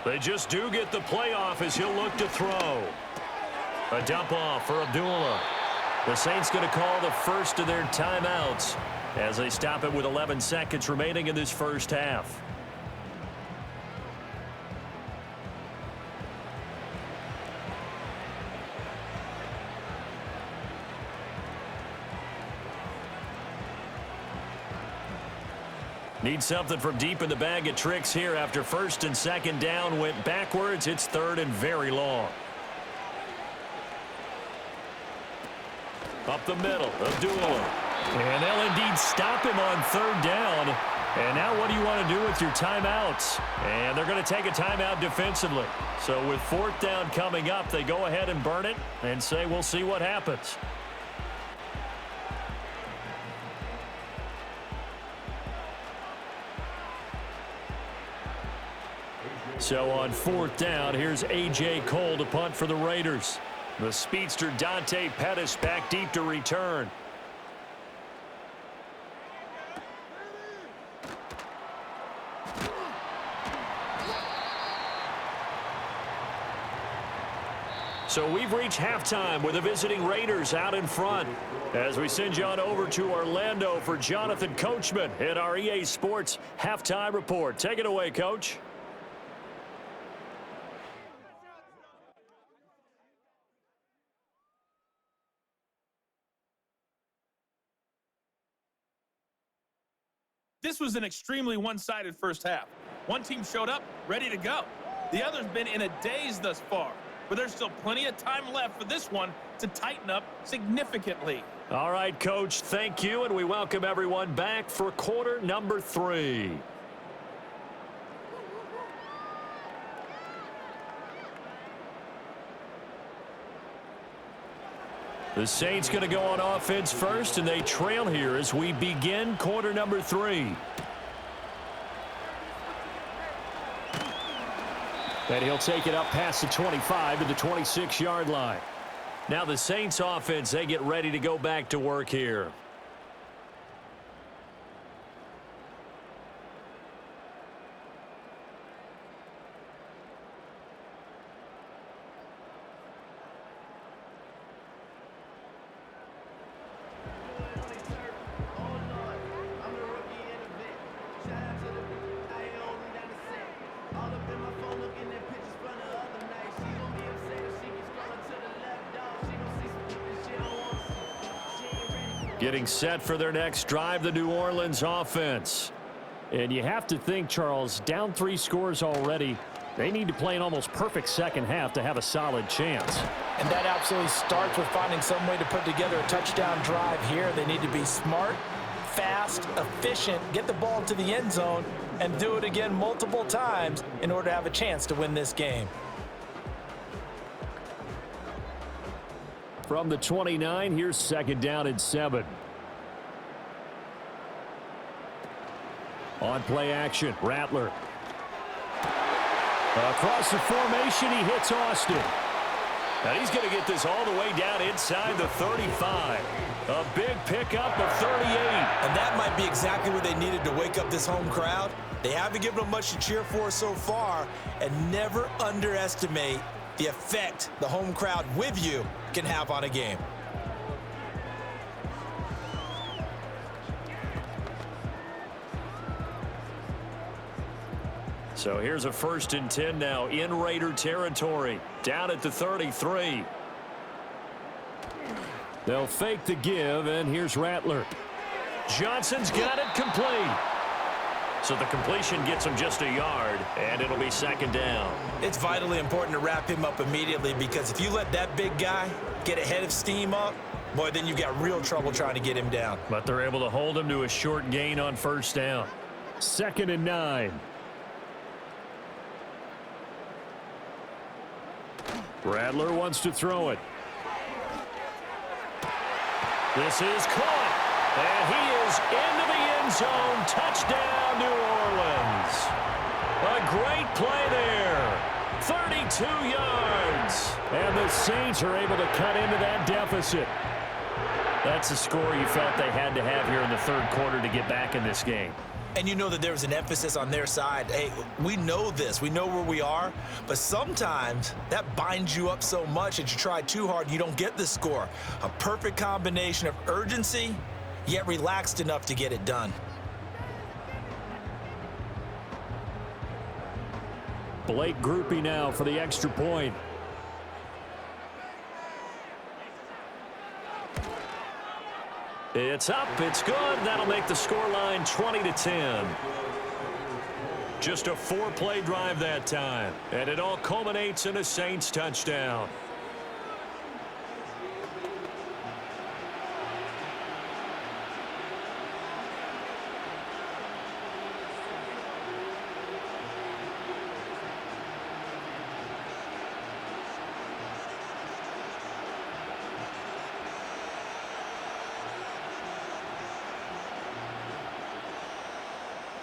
They just do get the play off as he'll look to throw. A dump off for Abdullah. The Saints going to call the first of their timeouts as they stop it with 11 seconds remaining in this first half. Need something from deep in the bag of tricks here after 1st and 2nd down went backwards. It's 3rd and very long. Up the middle, Abdullah. And they'll indeed stop him on 3rd down. And now what do you want to do with your timeouts? And they're going to take a timeout defensively. So with 4th down coming up, they go ahead and burn it and say we'll see what happens. So on 4th down, here's A.J. Cole to punt for the Raiders. The speedster Dante Pettis back deep to return. So we've reached halftime with the visiting Raiders out in front. As we send you on over to Orlando for Jonathan Coachman at our EA Sports Halftime Report. Take it away, Coach. This was an extremely one-sided first half. One team showed up, ready to go. The other's been in a daze thus far, but there's still plenty of time left for this one to tighten up significantly. All right, Coach, thank you, and we welcome everyone back for quarter number 3. The Saints going to go on offense first, and they trail here as we begin quarter number 3. And he'll take it up past the 25 to the 26-yard line. Now the Saints offense, they get ready to go back to work here. Getting set for their next drive, the New Orleans offense. And you have to think, Charles, down 3 scores already. They need to play an almost perfect second half to have a solid chance. And that absolutely starts with finding some way to put together a touchdown drive here. They need to be smart, fast, efficient, get the ball to the end zone, and do it again multiple times in order to have a chance to win this game. From the 29, here's 2nd down and 7. On play action, Rattler. Across the formation, he hits Austin. And he's going to get this all the way down inside the 35. A big pickup of 38. And that might be exactly what they needed to wake up this home crowd. They haven't given them much to cheer for so far, and never underestimate the effect the home crowd with you can have on a game. So here's a 1st and 10 now in Raider territory. Down at the 33. They'll fake the give, and here's Rattler. Johnson's got it complete. So the completion gets him just a yard, and it'll be 2nd down. It's vitally important to wrap him up immediately, because if you let that big guy get ahead of steam up, boy, then you've got real trouble trying to get him down. But they're able to hold him to a short gain on 1st down. 2nd and 9. Rattler wants to throw it. This is caught, and he is into the end zone. Touchdown, New Orleans. A great play there. 32 yards. And the Saints are able to cut into that deficit. That's the score you felt they had to have here in the 3rd quarter to get back in this game. And you know that there was an emphasis on their side. Hey, we know this. We know where we are. But sometimes that binds you up so much that you try too hard and you don't get the score. A perfect combination of urgency, yet relaxed enough to get it done. Blake Groupie now for the extra point. It's up, it's good. That'll make the scoreline 20-10. Just a 4-play drive that time, and it all culminates in a Saints touchdown.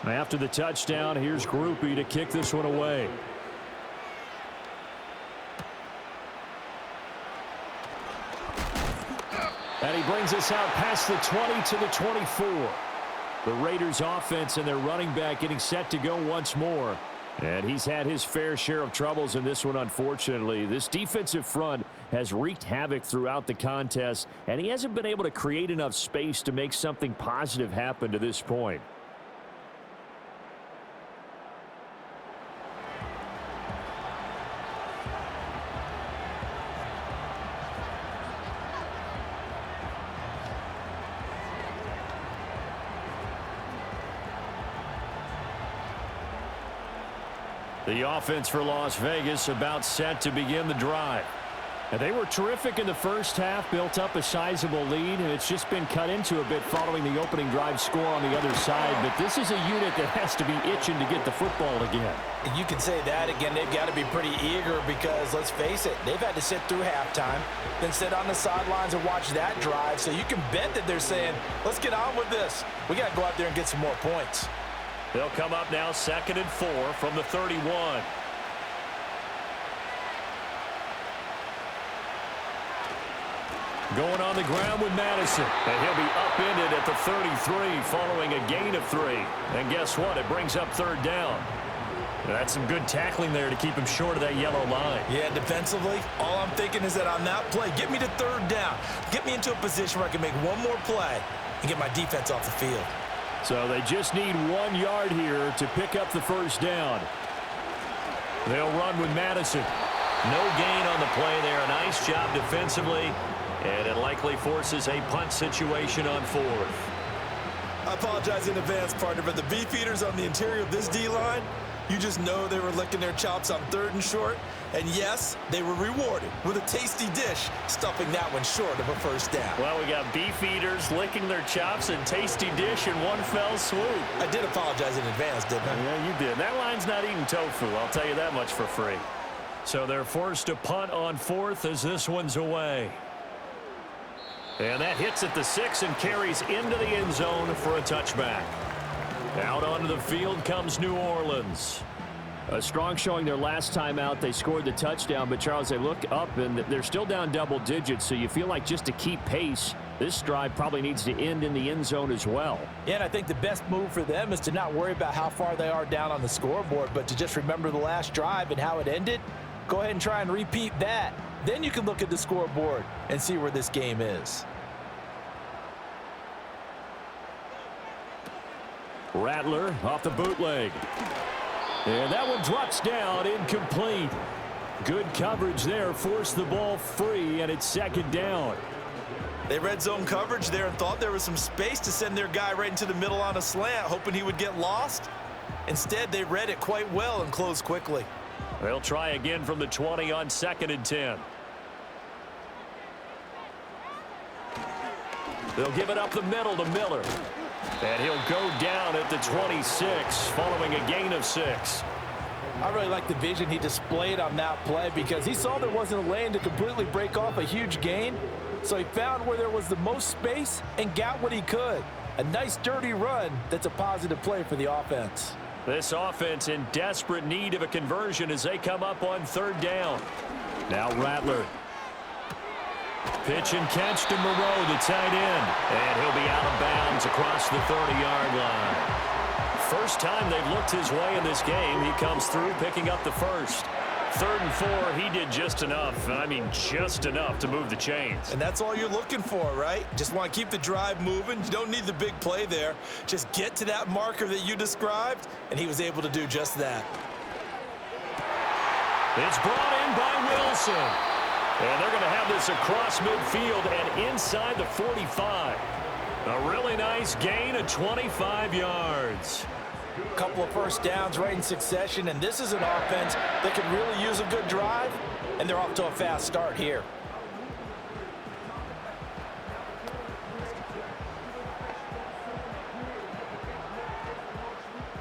After the touchdown, here's Groupie to kick this one away. And he brings us out past the 20 to the 24. The Raiders offense and their running back getting set to go once more. And he's had his fair share of troubles in this one, unfortunately. This defensive front has wreaked havoc throughout the contest, and he hasn't been able to create enough space to make something positive happen to this point. The offense for Las Vegas about set to begin the drive. And they were terrific in the first half, built up a sizable lead, and it's just been cut into a bit following the opening drive score on the other side. But this is a unit that has to be itching to get the football again. And you can say that again. They've got to be pretty eager because, let's face it, they've had to sit through halftime, then sit on the sidelines and watch that drive. So you can bet that they're saying, let's get on with this. We got to go out there and get some more points. They'll come up now 2nd and 4 from the 31. Going on the ground with Madison. And he'll be upended at the 33 following a gain of 3. And guess what? It brings up 3rd down. That's some good tackling there to keep him short of that yellow line. Yeah, defensively, all I'm thinking is that on that play, get me to 3rd down. Get me into a position where I can make one more play and get my defense off the field. So they just need 1 yard here to pick up the 1st down. They'll run with Madison. No gain on the play there. A nice job defensively. And it likely forces a punt situation on 4th. I apologize in advance, partner, but the beef eaters on the interior of this D-line, you just know they were licking their chops on 3rd and short. And yes, they were rewarded with a tasty dish, stuffing that one short of a 1st down. Well, we got beef eaters licking their chops and tasty dish in one fell swoop. I did apologize in advance, didn't I? Yeah, you did. That line's not eating tofu, I'll tell you that much for free. So they're forced to punt on 4th as this one's away. And that hits at the 6 and carries into the end zone for a touchback. Out onto the field comes New Orleans. A strong showing their last time out. They scored the touchdown, but Charles, they look up and they're still down double digits, so you feel like just to keep pace, this drive probably needs to end in the end zone as well. Yeah, and I think the best move for them is to not worry about how far they are down on the scoreboard, but to just remember the last drive and how it ended. Go ahead and try and repeat that. Then you can look at the scoreboard and see where this game is. Rattler off the bootleg. And that one drops down, incomplete. Good coverage there, forced the ball free, and it's second down. They red zone coverage there and thought there was some space to send their guy right into the middle on a slant, hoping he would get lost. Instead, they read it quite well and closed quickly. They'll try again from the 20 on 2nd and 10. They'll give it up the middle to Miller. And he'll go down at the 26 following a gain of 6. I really like the vision he displayed on that play because he saw there wasn't a lane to completely break off a huge gain. So he found where there was the most space and got what he could. A nice dirty run that's a positive play for the offense. This offense in desperate need of a conversion as they come up on 3rd down. Now Rattler. Pitch and catch to Moreau, the tight end. And he'll be out of bounds across the 30-yard line. First time they've looked his way in this game. He comes through picking up the first. 3rd and 4, he did just enough. I mean, just enough to move the chains. And that's all you're looking for, right? Just want to keep the drive moving. You don't need the big play there. Just get to that marker that you described, and he was able to do just that. It's brought in by Wilson. And they're going to have this across midfield and inside the 45. A really nice gain of 25 yards. A couple of first downs right in succession, and this is an offense that could really use a good drive, and they're off to a fast start here.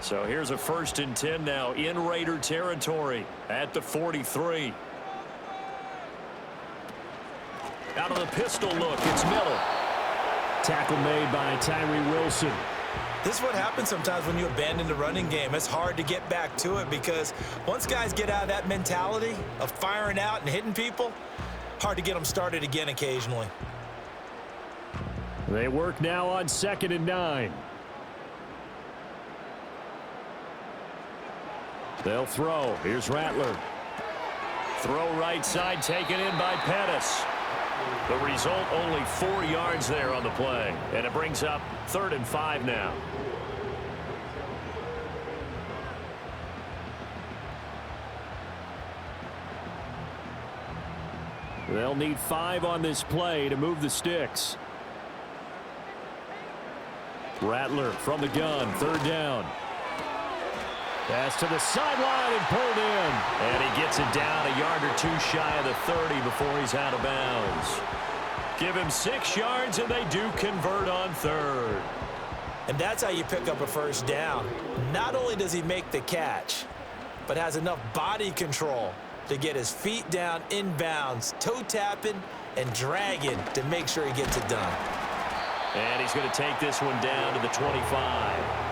So here's a 1st and 10 now in Raider territory at the 43. Out of the pistol look, it's Miller. Tackle made by Tyree Wilson. This is what happens sometimes when you abandon the running game. It's hard to get back to it because once guys get out of that mentality of firing out and hitting people, hard to get them started again occasionally. They work now on 2nd and 9. They'll throw. Here's Rattler. Throw right side taken in by Pettis. The result, only 4 yards there on the play. And it brings up 3rd and 5 now. They'll need 5 on this play to move the sticks. Rattler from the gun, 3rd down. Pass to the sideline and pulled in. And he gets it down a yard or 2 shy of the 30 before he's out of bounds. Give him 6 yards, and they do convert on 3rd. And that's how you pick up a first down. Not only does he make the catch, but has enough body control to get his feet down inbounds, toe tapping and dragging to make sure he gets it done. And he's going to take this one down to the 25.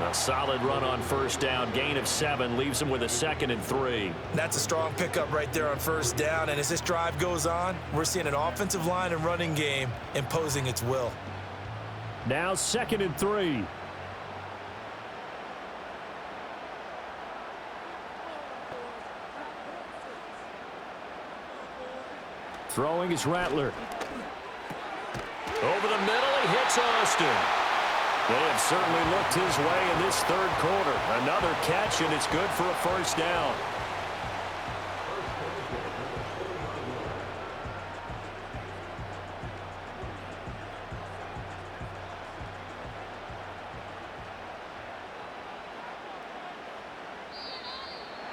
A solid run on 1st down, gain of 7, leaves him with a 2nd and 3. That's a strong pickup right there on 1st down, and as this drive goes on, we're seeing an offensive line and running game imposing its will. Now 2nd and 3. Throwing is Rattler. Over the middle, he hits Austin. They have certainly looked his way in this 3rd quarter. Another catch, and it's good for a 1st down.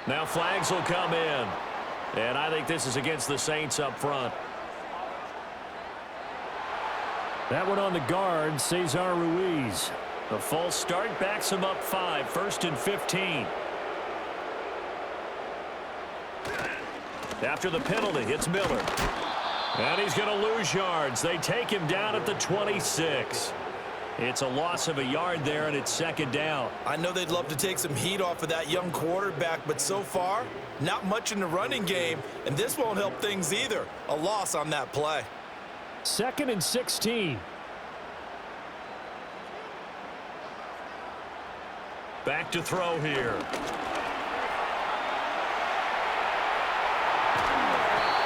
Now flags will come in. And I think this is against the Saints up front. That one on the guard, Cesar Ruiz. The false start backs him up 5, 1st and 15. After the penalty, it's Miller. And he's going to lose yards. They take him down at the 26. It's a loss of a yard there, and it's second down. I know they'd love to take some heat off of that young quarterback, but so far, not much in the running game, and this won't help things either. A loss on that play. 2nd and 16. Back to throw here.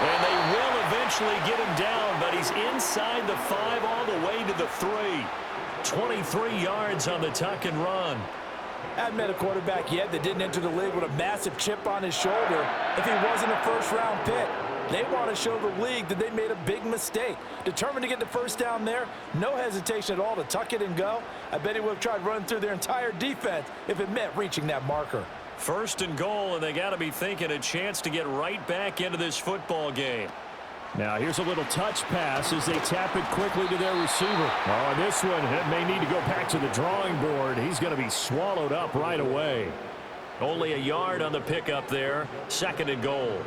And they will eventually get him down, but he's inside the 5 all the way to the 3. 23 yards on the tuck and run. I haven't met a quarterback yet that didn't enter the league with a massive chip on his shoulder if he wasn't a first-round pick. They want to show the league that they made a big mistake. Determined to get the first down there, no hesitation at all to tuck it and go. I bet he would have tried running through their entire defense if it meant reaching that marker. 1st and goal, and they got to be thinking a chance to get right back into this football game. Now here's a little touch pass as they tap it quickly to their receiver. Oh, and this one may need to go back to the drawing board. He's going to be swallowed up right away. Only a yard on the pickup there. 2nd and goal.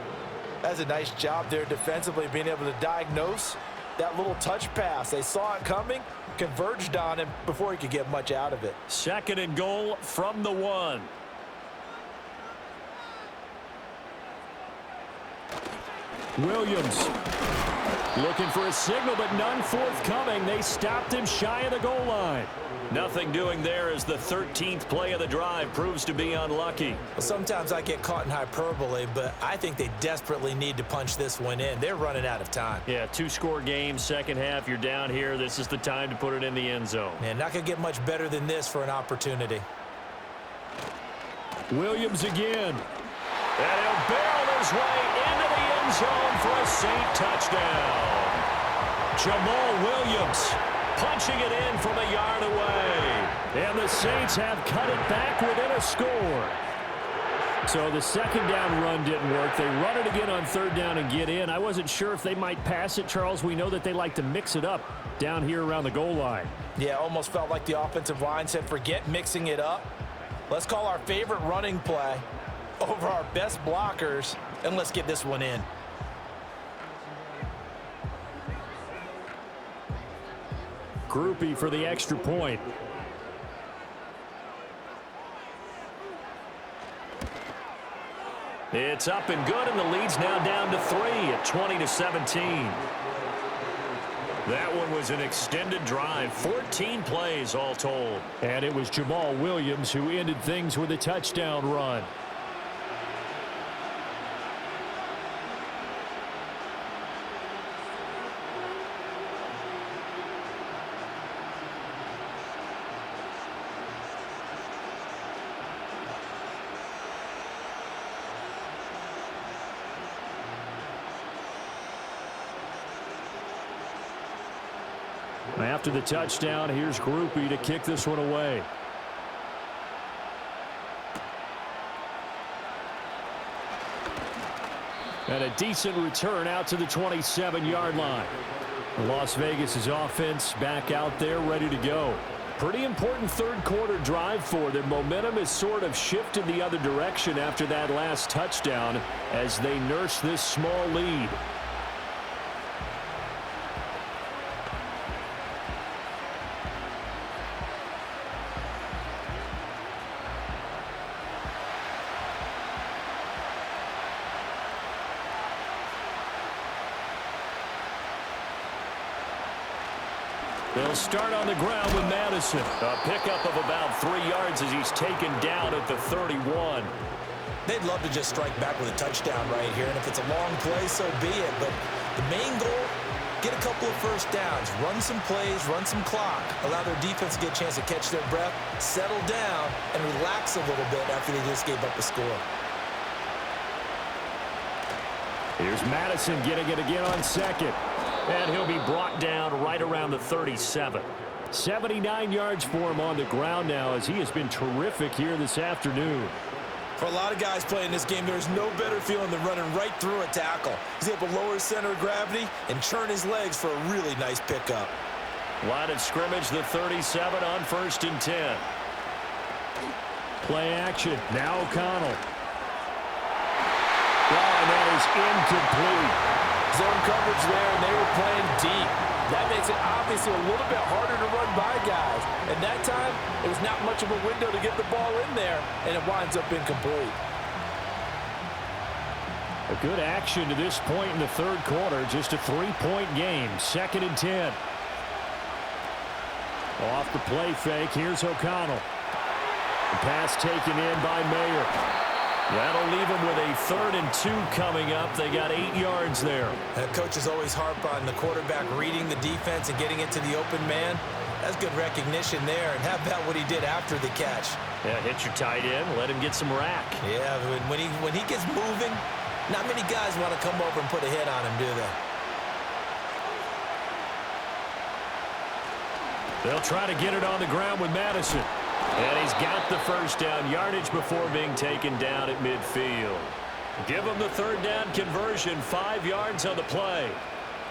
That's a nice job there defensively, being able to diagnose that little touch pass. They saw it coming, converged on him before he could get much out of it. 2nd and goal from the 1. Williams looking for a signal, but none forthcoming. They stopped him shy of the goal line. Nothing doing there as the 13th play of the drive proves to be unlucky. Well, sometimes I get caught in hyperbole, but I think they desperately need to punch this one in. They're running out of time. Yeah, 2-score game, second half. You're down here. This is the time to put it in the end zone. Man, not going to get much better than this for an opportunity. Williams again. And he'll barrel his way into the end zone for a Saint touchdown. Jamal Williams punching it in from a yard away. And the Saints have cut it back within a score. So the 2nd down run didn't work. They run it again on 3rd down and get in. I wasn't sure if they might pass it, Charles. We know that they like to mix it up down here around the goal line. Yeah, almost felt like the offensive line said, forget mixing it up. Let's call our favorite running play over our best blockers, and let's get this one in. Groupie for the extra point. It's up and good, and the lead's now down to 3 at 20-17. That one was an extended drive, 14 plays all told. And it was Jamal Williams who ended things with a touchdown run. After the touchdown, here's Groupie to kick this one away. And a decent return out to the 27-yard line. Las Vegas' offense back out there ready to go. Pretty important 3rd quarter drive for them. Momentum has sort of shifted the other direction after that last touchdown as they nurse this small lead. They'll start on the ground with Madison. A pickup of about 3 yards as he's taken down at the 31. They'd love to just strike back with a touchdown right here, and if it's a long play, so be it. But the main goal, get a couple of first downs, run some plays, run some clock, allow their defense to get a chance to catch their breath, settle down, and relax a little bit after they just gave up a score. Here's Madison getting it again on 2nd. And he'll be brought down right around the 37. 79 yards for him on the ground now as he has been terrific here this afternoon. For a lot of guys playing this game, there's no better feeling than running right through a tackle. He's able to lower his center of gravity and churn his legs for a really nice pickup. Line of scrimmage, the 37 on 1st and 10. Play action. Now O'Connell. And that is incomplete. Zone coverage there, and they were playing deep. That makes it obvious makes it a little bit harder to run by guys. And that time, it was not much of a window to get the ball in there, and it winds up incomplete. A good action to this point in the third quarter. Just a 3-point game. 2nd and 10. Off the play fake. Here's O'Connell. The pass taken in by Mayer. That'll leave them with a 3rd and 2 coming up. They got 8 yards there. Coaches always harp on the quarterback reading the defense and getting it to the open man. That's good recognition there. And how about what he did after the catch? Yeah, hit your tight end. Let him get some rack. Yeah, when he gets moving, not many guys want to come over and put a hit on him, do they? They'll try to get it on the ground with Madison. And he's got the first down yardage before being taken down at midfield. Give him the 3rd down conversion, 5 yards on the play.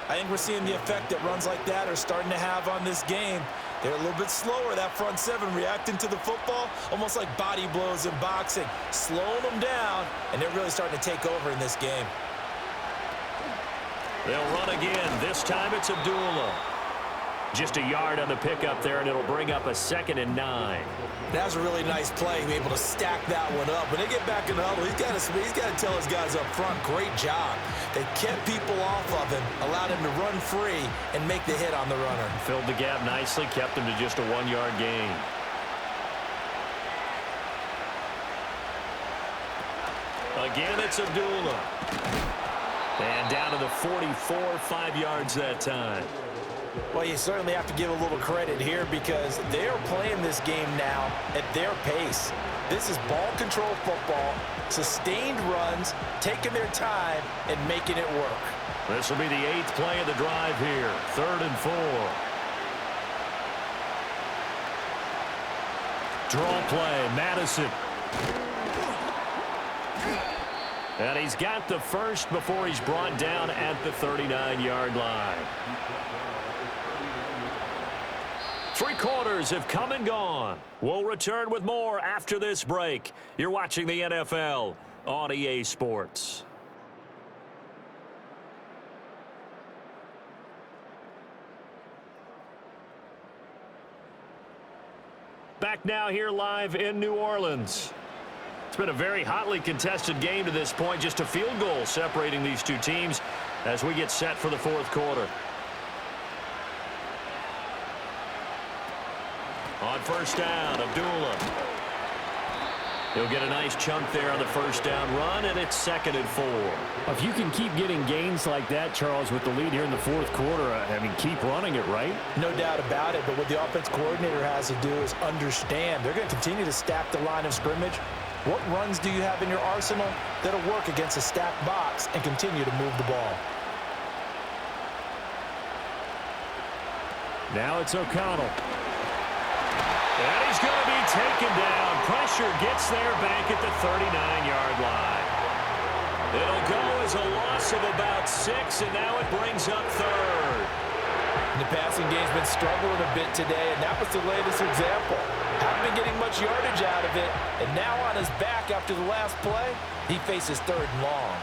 I think we're seeing the effect that runs like that are starting to have on this game. They're a little bit slower, that front 7, reacting to the football, almost like body blows in boxing, slowing them down, and they're really starting to take over in this game. They'll run again. This time it's Abdullah. Just a yard on the pickup there, and it'll bring up a 2nd and 9. That was a really nice play, be able to stack that one up. When they get back in the huddle, he's got to tell his guys up front, great job. They kept people off of him, allowed him to run free, and make the hit on the runner. Filled the gap nicely, kept him to just a 1-yard gain. Again, it's Abdullah. And down to the 44, 5 yards that time. Well, you certainly have to give a little credit here because they are playing this game now at their pace. This is ball control football, sustained runs, taking their time, and making it work. This will be the 8th play of the drive here. 3rd and 4. Draw play, Madison. And he's got the first before he's brought down at the 39-yard line. 3 quarters have come and gone. We'll return with more after this break. You're watching the NFL on EA Sports. Back now here live in New Orleans. It's been a very hotly contested game to this point. Just a field goal separating these two teams as we get set for the 4th quarter. On first down, Abdullah. He'll get a nice chunk there on the first down run, and it's 2nd and 4. If you can keep getting gains like that, Charles, with the lead here in the 4th quarter, I mean, keep running it, right? No doubt about it, but what the offense coordinator has to do is understand they're going to continue to stack the line of scrimmage. What runs do you have in your arsenal that'll work against a stacked box and continue to move the ball? Now it's O'Connell. And he's going to be taken down. Pressure gets there back at the 39-yard line. It'll go as a loss of about 6, and now it brings up 3rd. The passing game's been struggling a bit today, and that was the latest example. Haven't been getting much yardage out of it, and now on his back after the last play, he faces 3rd and long.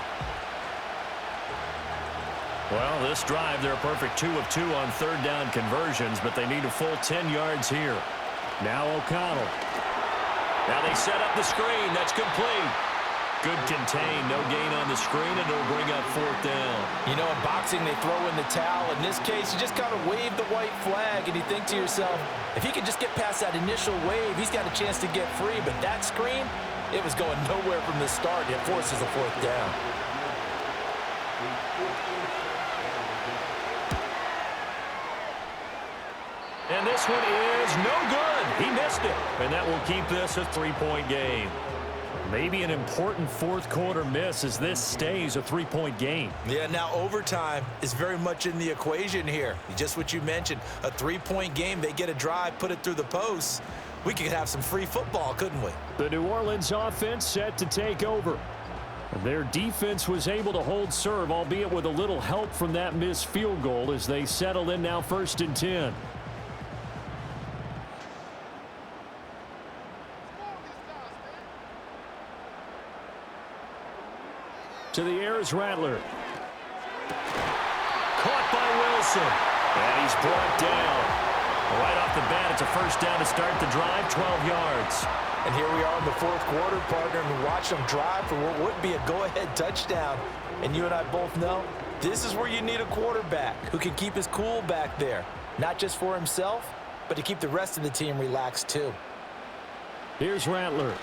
Well, this drive, they're a perfect 2 of 2 on 3rd down conversions, but they need a full 10 yards here. Now O'Connell. Now they set up the screen. That's complete. Good contain. No gain on the screen, and it'll bring up 4th down. You know, in boxing, they throw in the towel. In this case, you just kind of wave the white flag, and you think to yourself, if he could just get past that initial wave, he's got a chance to get free. But that screen, it was going nowhere from the start. It forces a 4th down. And this one is no good. He missed it. And that will keep this a 3-point game. Maybe an important 4th quarter miss as this stays a 3-point game. Yeah, now overtime is very much in the equation here. Just what you mentioned, a 3-point game. They get a drive, put it through the posts. We could have some free football, couldn't we? The New Orleans offense set to take over. Their defense was able to hold serve, albeit with a little help from that missed field goal as they settle in now 1st and 10. To the air is Rattler. Caught by Wilson. And he's brought down. Right off the bat, it's a first down to start the drive, 12 yards. And here we are in the fourth quarter, partner, and we watch them drive for what would be a go-ahead touchdown. And you and I both know this is where you need a quarterback who can keep his cool back there, not just for himself, but to keep the rest of the team relaxed too. Here's Rattler.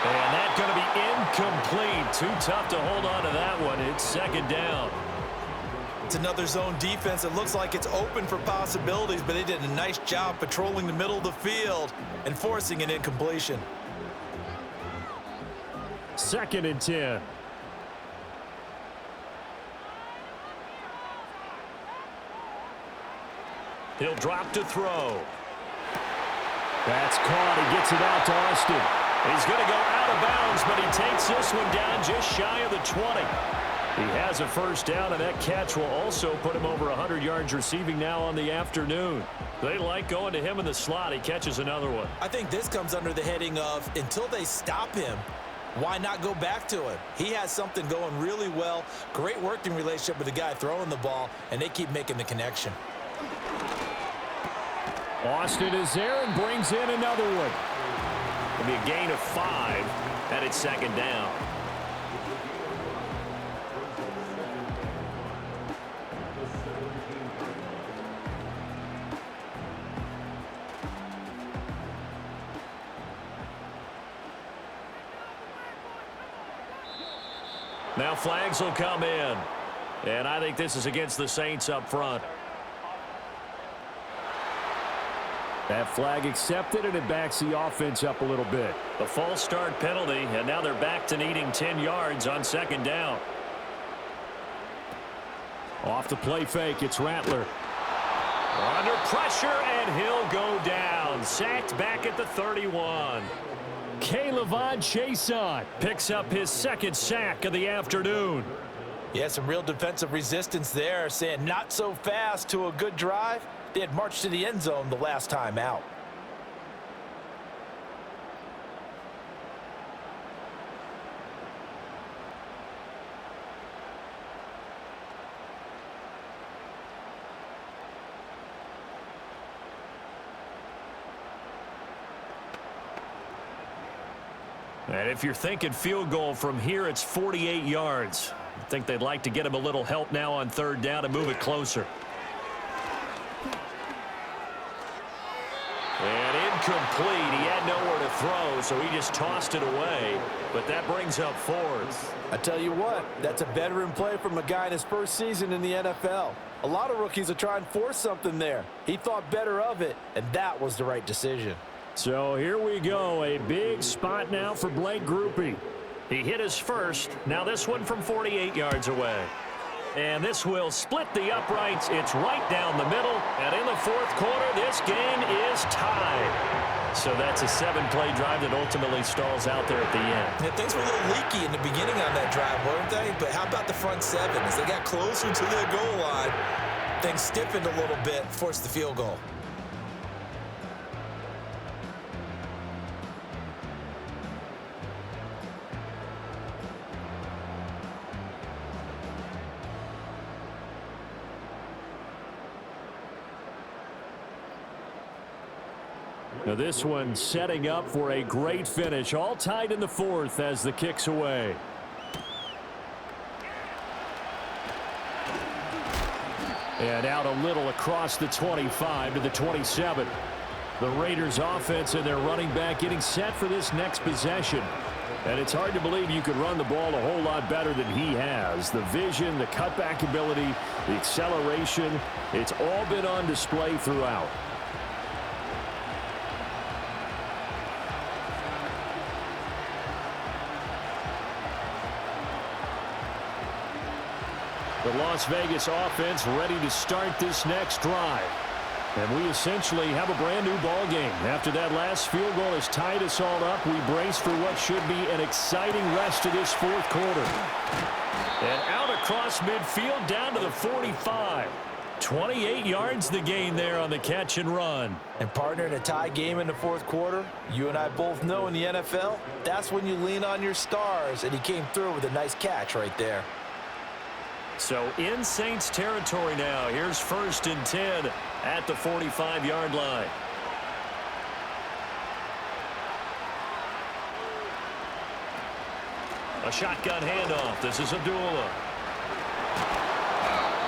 And that's going to be incomplete. Too tough to hold on to that one. It's second down. It's another zone defense. It looks like it's open for possibilities, but they did a nice job patrolling the middle of the field and forcing an incompletion. 2nd and 10. He'll drop to throw. That's caught. He gets it out to Austin. He's going to go out of bounds, but he takes this one down just shy of the 20. He has a first down, and that catch will also put him over 100 yards receiving now on the afternoon. They like going to him in the slot. He catches another one. I think this comes under the heading of until they stop him, why not go back to him? He has something going really well, great working relationship with the guy throwing the ball, and they keep making the connection. Austin is there and brings in another one. It'll be a gain of 5, and it's second down. Now flags will come in. And I think this is against the Saints up front. That flag accepted, and it backs the offense up a little bit. The false start penalty, and now they're back to needing 10 yards on second down. Off the play fake, it's Rattler. Under pressure, and he'll go down. Sacked back at the 31. K'Lavon Chaisson picks up his 2nd sack of the afternoon. Yeah, some real defensive resistance there, saying not so fast to a good drive. They had marched to the end zone the last time out. And if you're thinking field goal from here, it's 48 yards. I think they'd like to get him a little help now on third down and move it closer. And incomplete. He had nowhere to throw, so he just tossed it away. But that brings up 4th. I tell you what, that's a veteran play from a guy in his first season in the NFL. A lot of rookies are trying to force something there. He thought better of it, and that was the right decision. So here we go, a big spot now for Blake Grupe. He hit his first. Now this one from 48 yards away. And this will split the uprights. It's right down the middle. And in the fourth quarter, this game is tied. So that's a 7-play drive that ultimately stalls out there at the end. Yeah, things were a little leaky in the beginning on that drive, weren't they? But how about the front 7? As they got closer to the goal line, things stiffened a little bit, forced the field goal. Now this one setting up for a great finish. All tied in the 4th as the kick's away. And out a little across the 25 to the 27. The Raiders offense and their running back getting set for this next possession. And it's hard to believe you could run the ball a whole lot better than he has. The vision, the cutback ability, the acceleration, it's all been on display throughout. The Las Vegas offense ready to start this next drive. And we essentially have a brand new ball game. After that last field goal has tied us all up, we brace for what should be an exciting rest of this fourth quarter. And out across midfield down to the 45. 28 yards the gain there on the catch and run. And partner, in a tie game in the fourth quarter, you and I both know in the NFL, that's when you lean on your stars, and he came through with a nice catch right there. So in Saints territory now. Here's 1st and 10 at the 45-yard line. A shotgun handoff. This is Abdullah.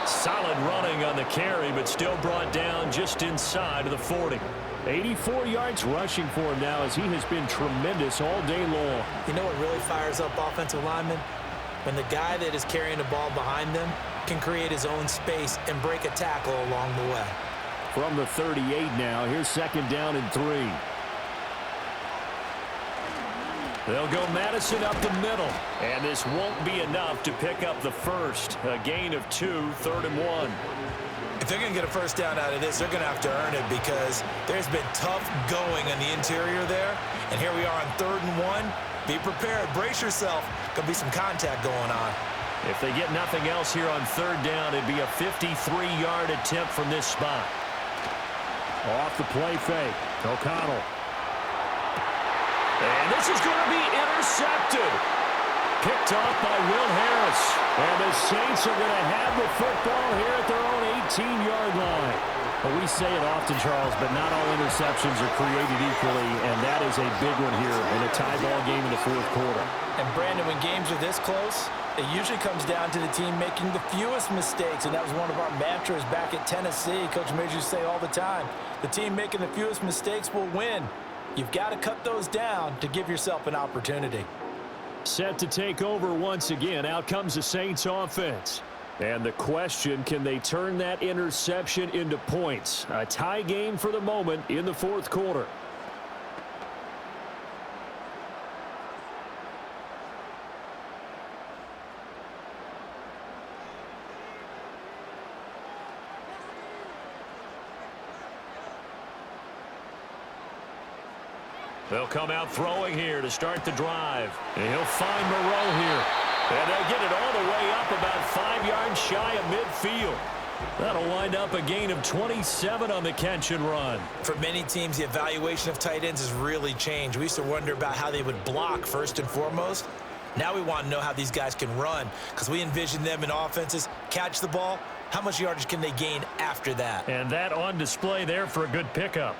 Solid running on the carry, but still brought down just inside of the 40. 84 yards rushing for him now, as he has been tremendous all day long. You know what really fires up offensive linemen? When the guy that is carrying the ball behind them can create his own space and break a tackle along the way. From the 38 now, here's 2nd down and 3. They'll go Madison up the middle, and this won't be enough to pick up the first. A gain of 2, 3rd and 1. If they're going to get a first down out of this, they're going to have to earn it, because there's been tough going on the interior there. And here we are on 3rd and 1. Be prepared. Brace yourself. Going to be some contact going on. If they get nothing else here on 3rd down, it'd be a 53-yard attempt from this spot. Off the play fake. O'Connell. And this is going to be intercepted. Picked off by Will Harris. And the Saints are going to have the football here at their own 18-yard line. Well, we say it often, Charles, but not all interceptions are created equally, and that is a big one here in a tie ball game in the 4th quarter. And, Brandon, when games are this close, it usually comes down to the team making the fewest mistakes, and that was one of our mantras back at Tennessee. Coach Major used to say all the time, the team making the fewest mistakes will win. You've got to cut those down to give yourself an opportunity. Set to take over once again. Out comes the Saints offense. And the question, can they turn that interception into points? A tie game for the moment in the 4th quarter. They'll come out throwing here to start the drive. And he'll find Moreau here. And they'll get it all the way up about 5 yards shy of midfield. That'll wind up a gain of 27 on the catch and run. For many teams, the evaluation of tight ends has really changed. We used to wonder about how they would block first and foremost. Now we want to know how these guys can run, because we envision them in offenses catch the ball. How much yardage can they gain after that? And that on display there for a good pickup.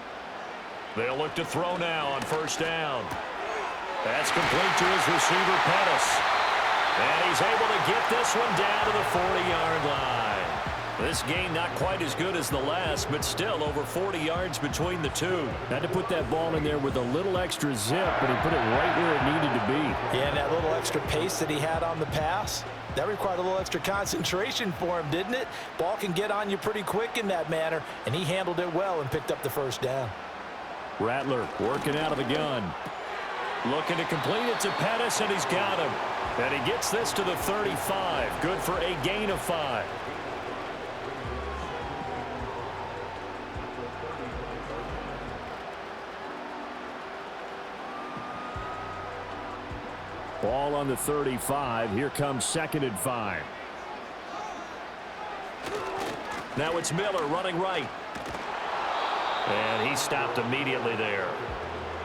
They'll look to throw now on 1st down. That's complete to his receiver, Pettis. And he's able to get this one down to the 40-yard line. This gain not quite as good as the last, but still over 40 yards between the two. Had to put that ball in there with a little extra zip, but he put it right where it needed to be. Yeah, and that little extra pace that he had on the pass, that required a little extra concentration for him, didn't it? Ball can get on you pretty quick in that manner, and he handled it well and picked up the 1st down. Rattler working out of the gun. Looking to complete it to Pettis, and he's got him. And he gets this to the 35. Good for a gain of 5. Ball on the 35. Here comes 2nd and 5. Now it's Miller running right. And he stopped immediately there.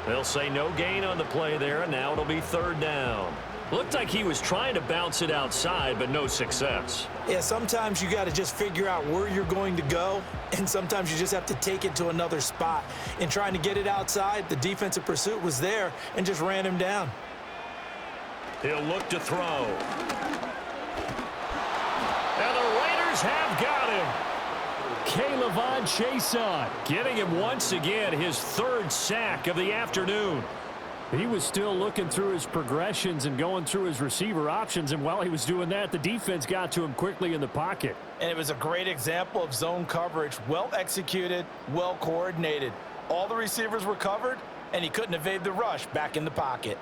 They'll say no gain on the play there, and now it'll be 3rd down. Looked like he was trying to bounce it outside, but no success. Yeah, sometimes you got to just figure out where you're going to go, and sometimes you just have to take it to another spot. In trying to get it outside, the defensive pursuit was there and just ran him down. He'll look to throw. And the Raiders have got him. K'Lavon Chaisson getting him once again, his 3rd sack of the afternoon. He was still looking through his progressions and going through his receiver options, and while he was doing that, the defense got to him quickly in the pocket. And it was a great example of zone coverage. Well executed, well coordinated. All the receivers were covered, and he couldn't evade the rush back in the pocket.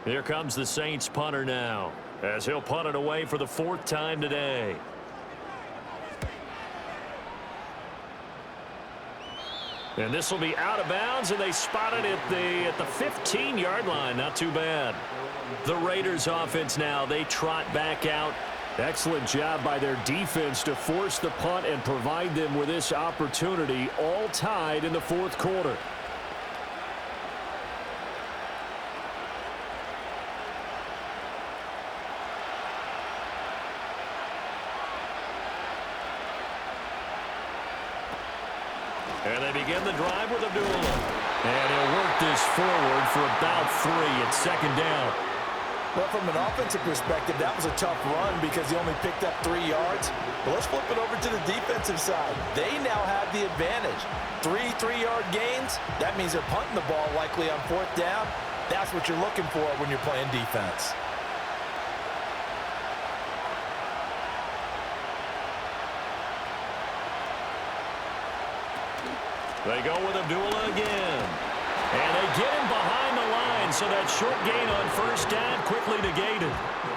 Here comes the Saints punter now, as he'll punt it away for the 4th time today. And this will be out of bounds, and they spot it at the 15-yard line. Not too bad. The Raiders offense now, they trot back out. Excellent job by their defense to force the punt and provide them with this opportunity, all tied in the fourth quarter. And they begin the drive with Abdullah. And he'll work this forward for about 3 at second down. Well, from an offensive perspective, that was a tough run because he only picked up 3 yards. But let's flip it over to the defensive side. They now have the advantage. 3 3-yard gains, that means they're punting the ball likely on 4th down. That's what you're looking for when you're playing defense. They go with Abdullah again. And they get him behind the line, so that short gain on 1st down quickly negated.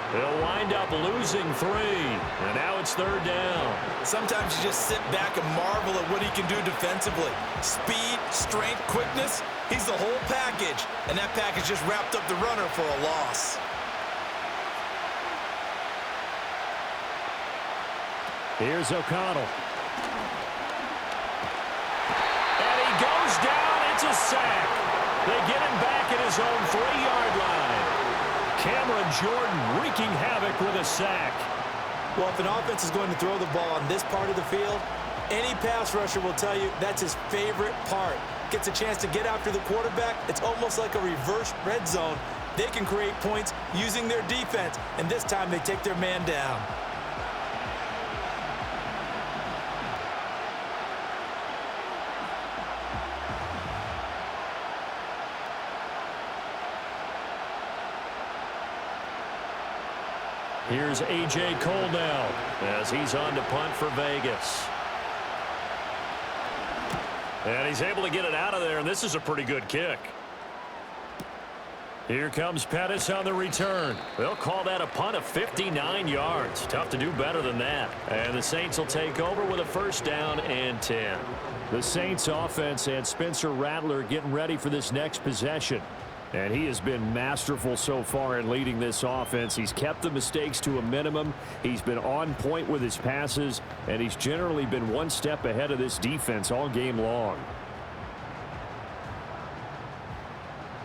They'll wind up losing 3. And now it's 3rd down. Sometimes you just sit back and marvel at what he can do defensively. Speed, strength, quickness, he's the whole package. And that package just wrapped up the runner for a loss. Here's O'Connell. Goes down, it's a sack. They get him back at his own 3-yard line. Cameron Jordan wreaking havoc with a sack. Well, if an offense is going to throw the ball on this part of the field, any pass rusher will tell you that's his favorite part. Gets a chance to get after the quarterback. It's almost like a reverse red zone. They can create points using their defense, and this time they take their man down. Here's A.J. Cole now as he's on to punt for Vegas. And he's able to get it out of there, and this is a pretty good kick. Here comes Pettis on the return. They'll call that a punt of 59 yards. Tough to do better than that. And the Saints will take over with a 1st down and 10. The Saints offense and Spencer Rattler getting ready for this next possession. And he has been masterful so far in leading this offense. He's kept the mistakes to a minimum. He's been on point with his passes, and he's generally been one step ahead of this defense all game long.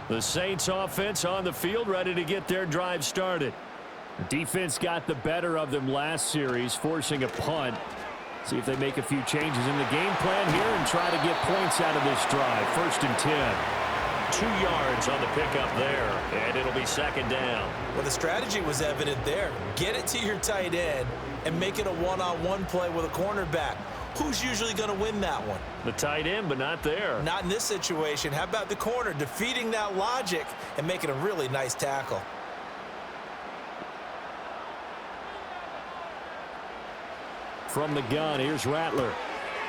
The Saints offense on the field, ready to get their drive started. Defense got the better of them last series, forcing a punt. See if they make a few changes in the game plan here and try to get points out of this drive. 1st and 10. 2 yards on the pickup there, and it'll be 2nd down. Well, the strategy was evident there. Get it to your tight end and make it a one-on-one play with a cornerback. Who's usually going to win that one? The tight end, but not there. Not in this situation. How about the corner defeating that logic and making a really nice tackle? From the gun, here's Rattler.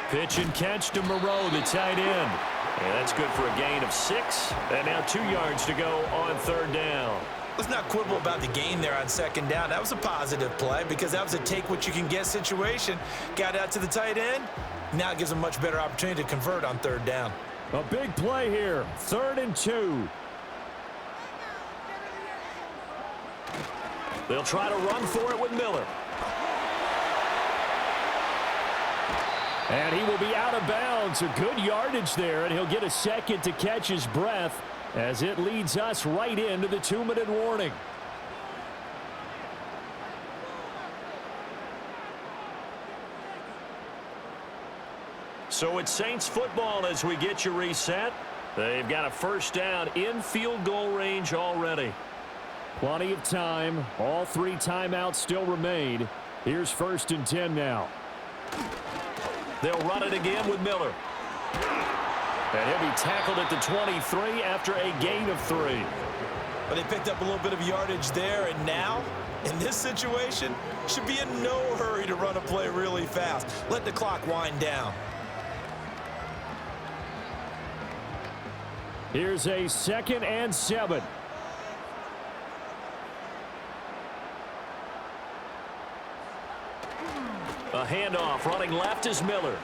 Pitch and catch to Moreau, the tight end. And that's good for a gain of 6. And now 2 yards to go on 3rd down. Let's not quibble about the gain there on 2nd down. That was a positive play because that was a take-what-you-can-get situation. Got out to the tight end. Now it gives them a much better opportunity to convert on 3rd down. A big play here. 3rd and 2. They'll try to run for it with Miller. And he will be out of bounds. A good yardage there, and he'll get a second to catch his breath as it leads us right into the 2-minute warning. So it's Saints football as we get you reset. They've got a 1st down in field goal range already. Plenty of time. All 3 timeouts still remain. Here's 1st and 10 now. They'll run it again with Miller. And he'll be tackled at the 23 after a gain of 3. But they picked up a little bit of yardage there, and now, in this situation, should be in no hurry to run a play really fast. Let the clock wind down. Here's a 2nd and 7. A handoff running left is Miller.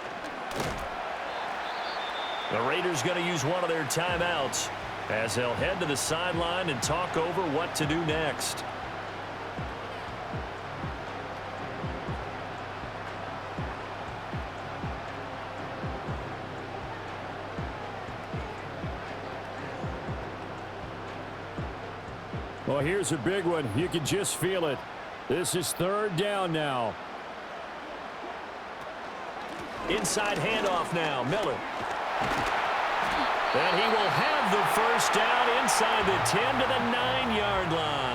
The Raiders going to use one of their timeouts as they'll head to the sideline and talk over what to do next. Well, here's a big one. You can just feel it. This is third down now. Inside handoff now, Miller. And he will have the first down inside the 10 to the 9-yard line.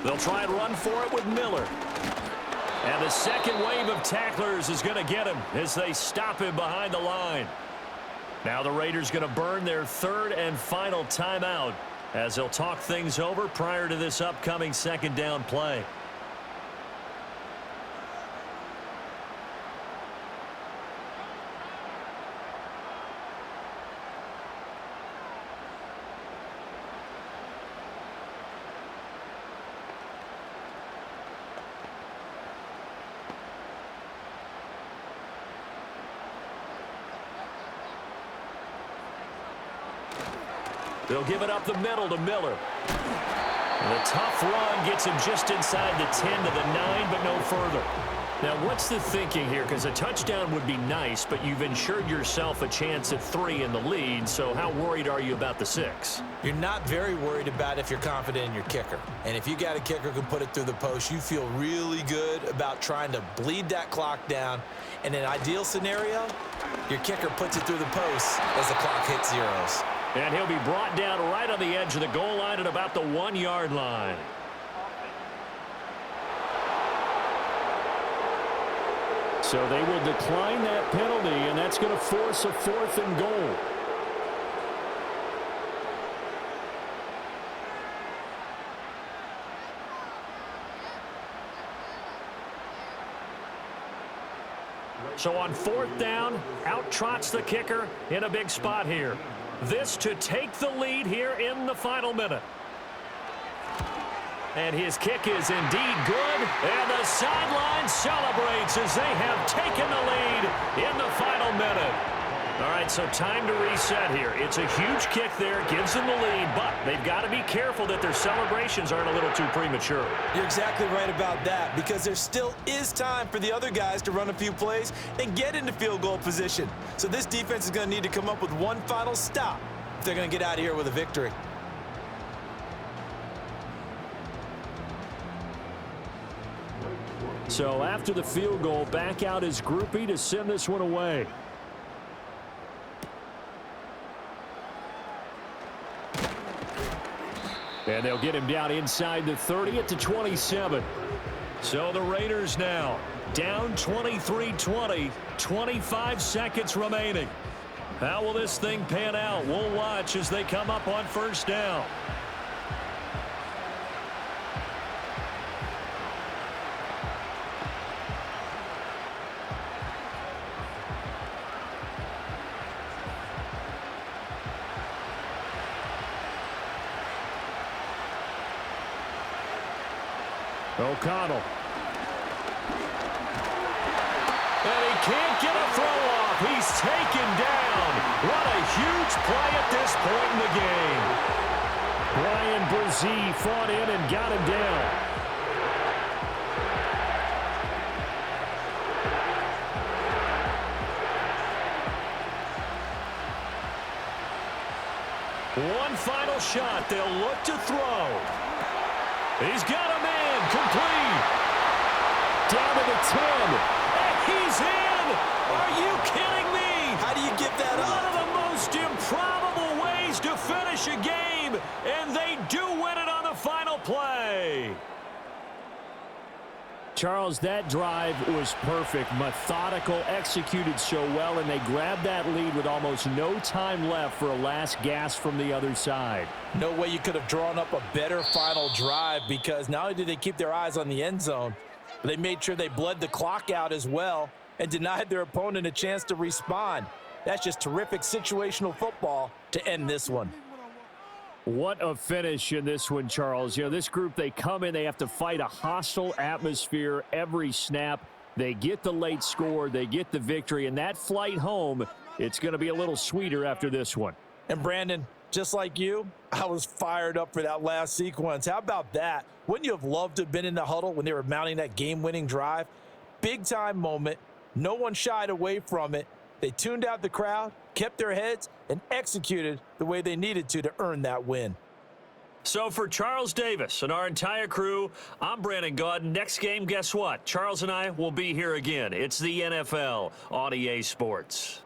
They'll try and run for it with Miller. And the second wave of tacklers is going to get him as they stop him behind the line. Now the Raiders going to burn their third and final timeout as they'll talk things over prior to this upcoming second down play. They'll give it up the middle to Miller. And a tough run gets him just inside the 10 to the 9, but no further. Now, what's the thinking here? Because a touchdown would be nice, but you've ensured yourself a chance at 3 in the lead, so how worried are you about the 6? You're not very worried about if you're confident in your kicker. And if you got a kicker who can put it through the post, you feel really good about trying to bleed that clock down. In an ideal scenario, your kicker puts it through the post as the clock hits zeros. And he'll be brought down right on the edge of the goal line at about the 1-yard line. So they will decline that penalty, and that's going to force a 4th and goal. So on 4th down, out trots the kicker in a big spot here. This to take the lead here in the final minute. And his kick is indeed good. And the sideline celebrates as they have taken the lead in the final minute. All right, so time to reset here. It's a huge kick there, gives them the lead, but they've got to be careful that their celebrations aren't a little too premature. You're exactly right about that, because there still is time for the other guys to run a few plays and get into field goal position. So this defense is going to need to come up with one final stop if they're going to get out of here with a victory. So after the field goal, back out is Groupie to send this one away. And they'll get him down inside the 30 at the 27. So the Raiders now down 23-20, 25 seconds remaining. How will this thing pan out? We'll watch as they come up on first down. O'Connell. And he can't get a throw off. He's taken down. What a huge play at this point in the game. Brian Brzee fought in and got him down. One final shot. They'll look to throw. He's got a man. Complete. Down to the 10. And he's in. Are you kidding me? How do you give that up? One of the most improbable ways to finish a game, and they do win it on the final play. Charles, that drive was perfect, methodical, executed so well, and they grabbed that lead with almost no time left for a last gasp from the other side. No way you could have drawn up a better final drive, because not only did they keep their eyes on the end zone, but they made sure they bled the clock out as well and denied their opponent a chance to respond. That's just terrific situational football to end this one. What a finish in this one, Charles. You know, this group, they come in, they have to fight a hostile atmosphere every snap. They get the late score, they get the victory, and that flight home, it's going to be a little sweeter after this one. And Brandon, just like you, I was fired up for that last sequence. How about that? Wouldn't you have loved to have been in the huddle when they were mounting that game-winning drive? Big-time moment. No one shied away from it. They tuned out the crowd, kept their heads, and executed the way they needed to earn that win. So for Charles Davis and our entire crew, I'm Brandon Gaudin. Next game, guess what? Charles and I will be here again. It's the NFL on EA Sports.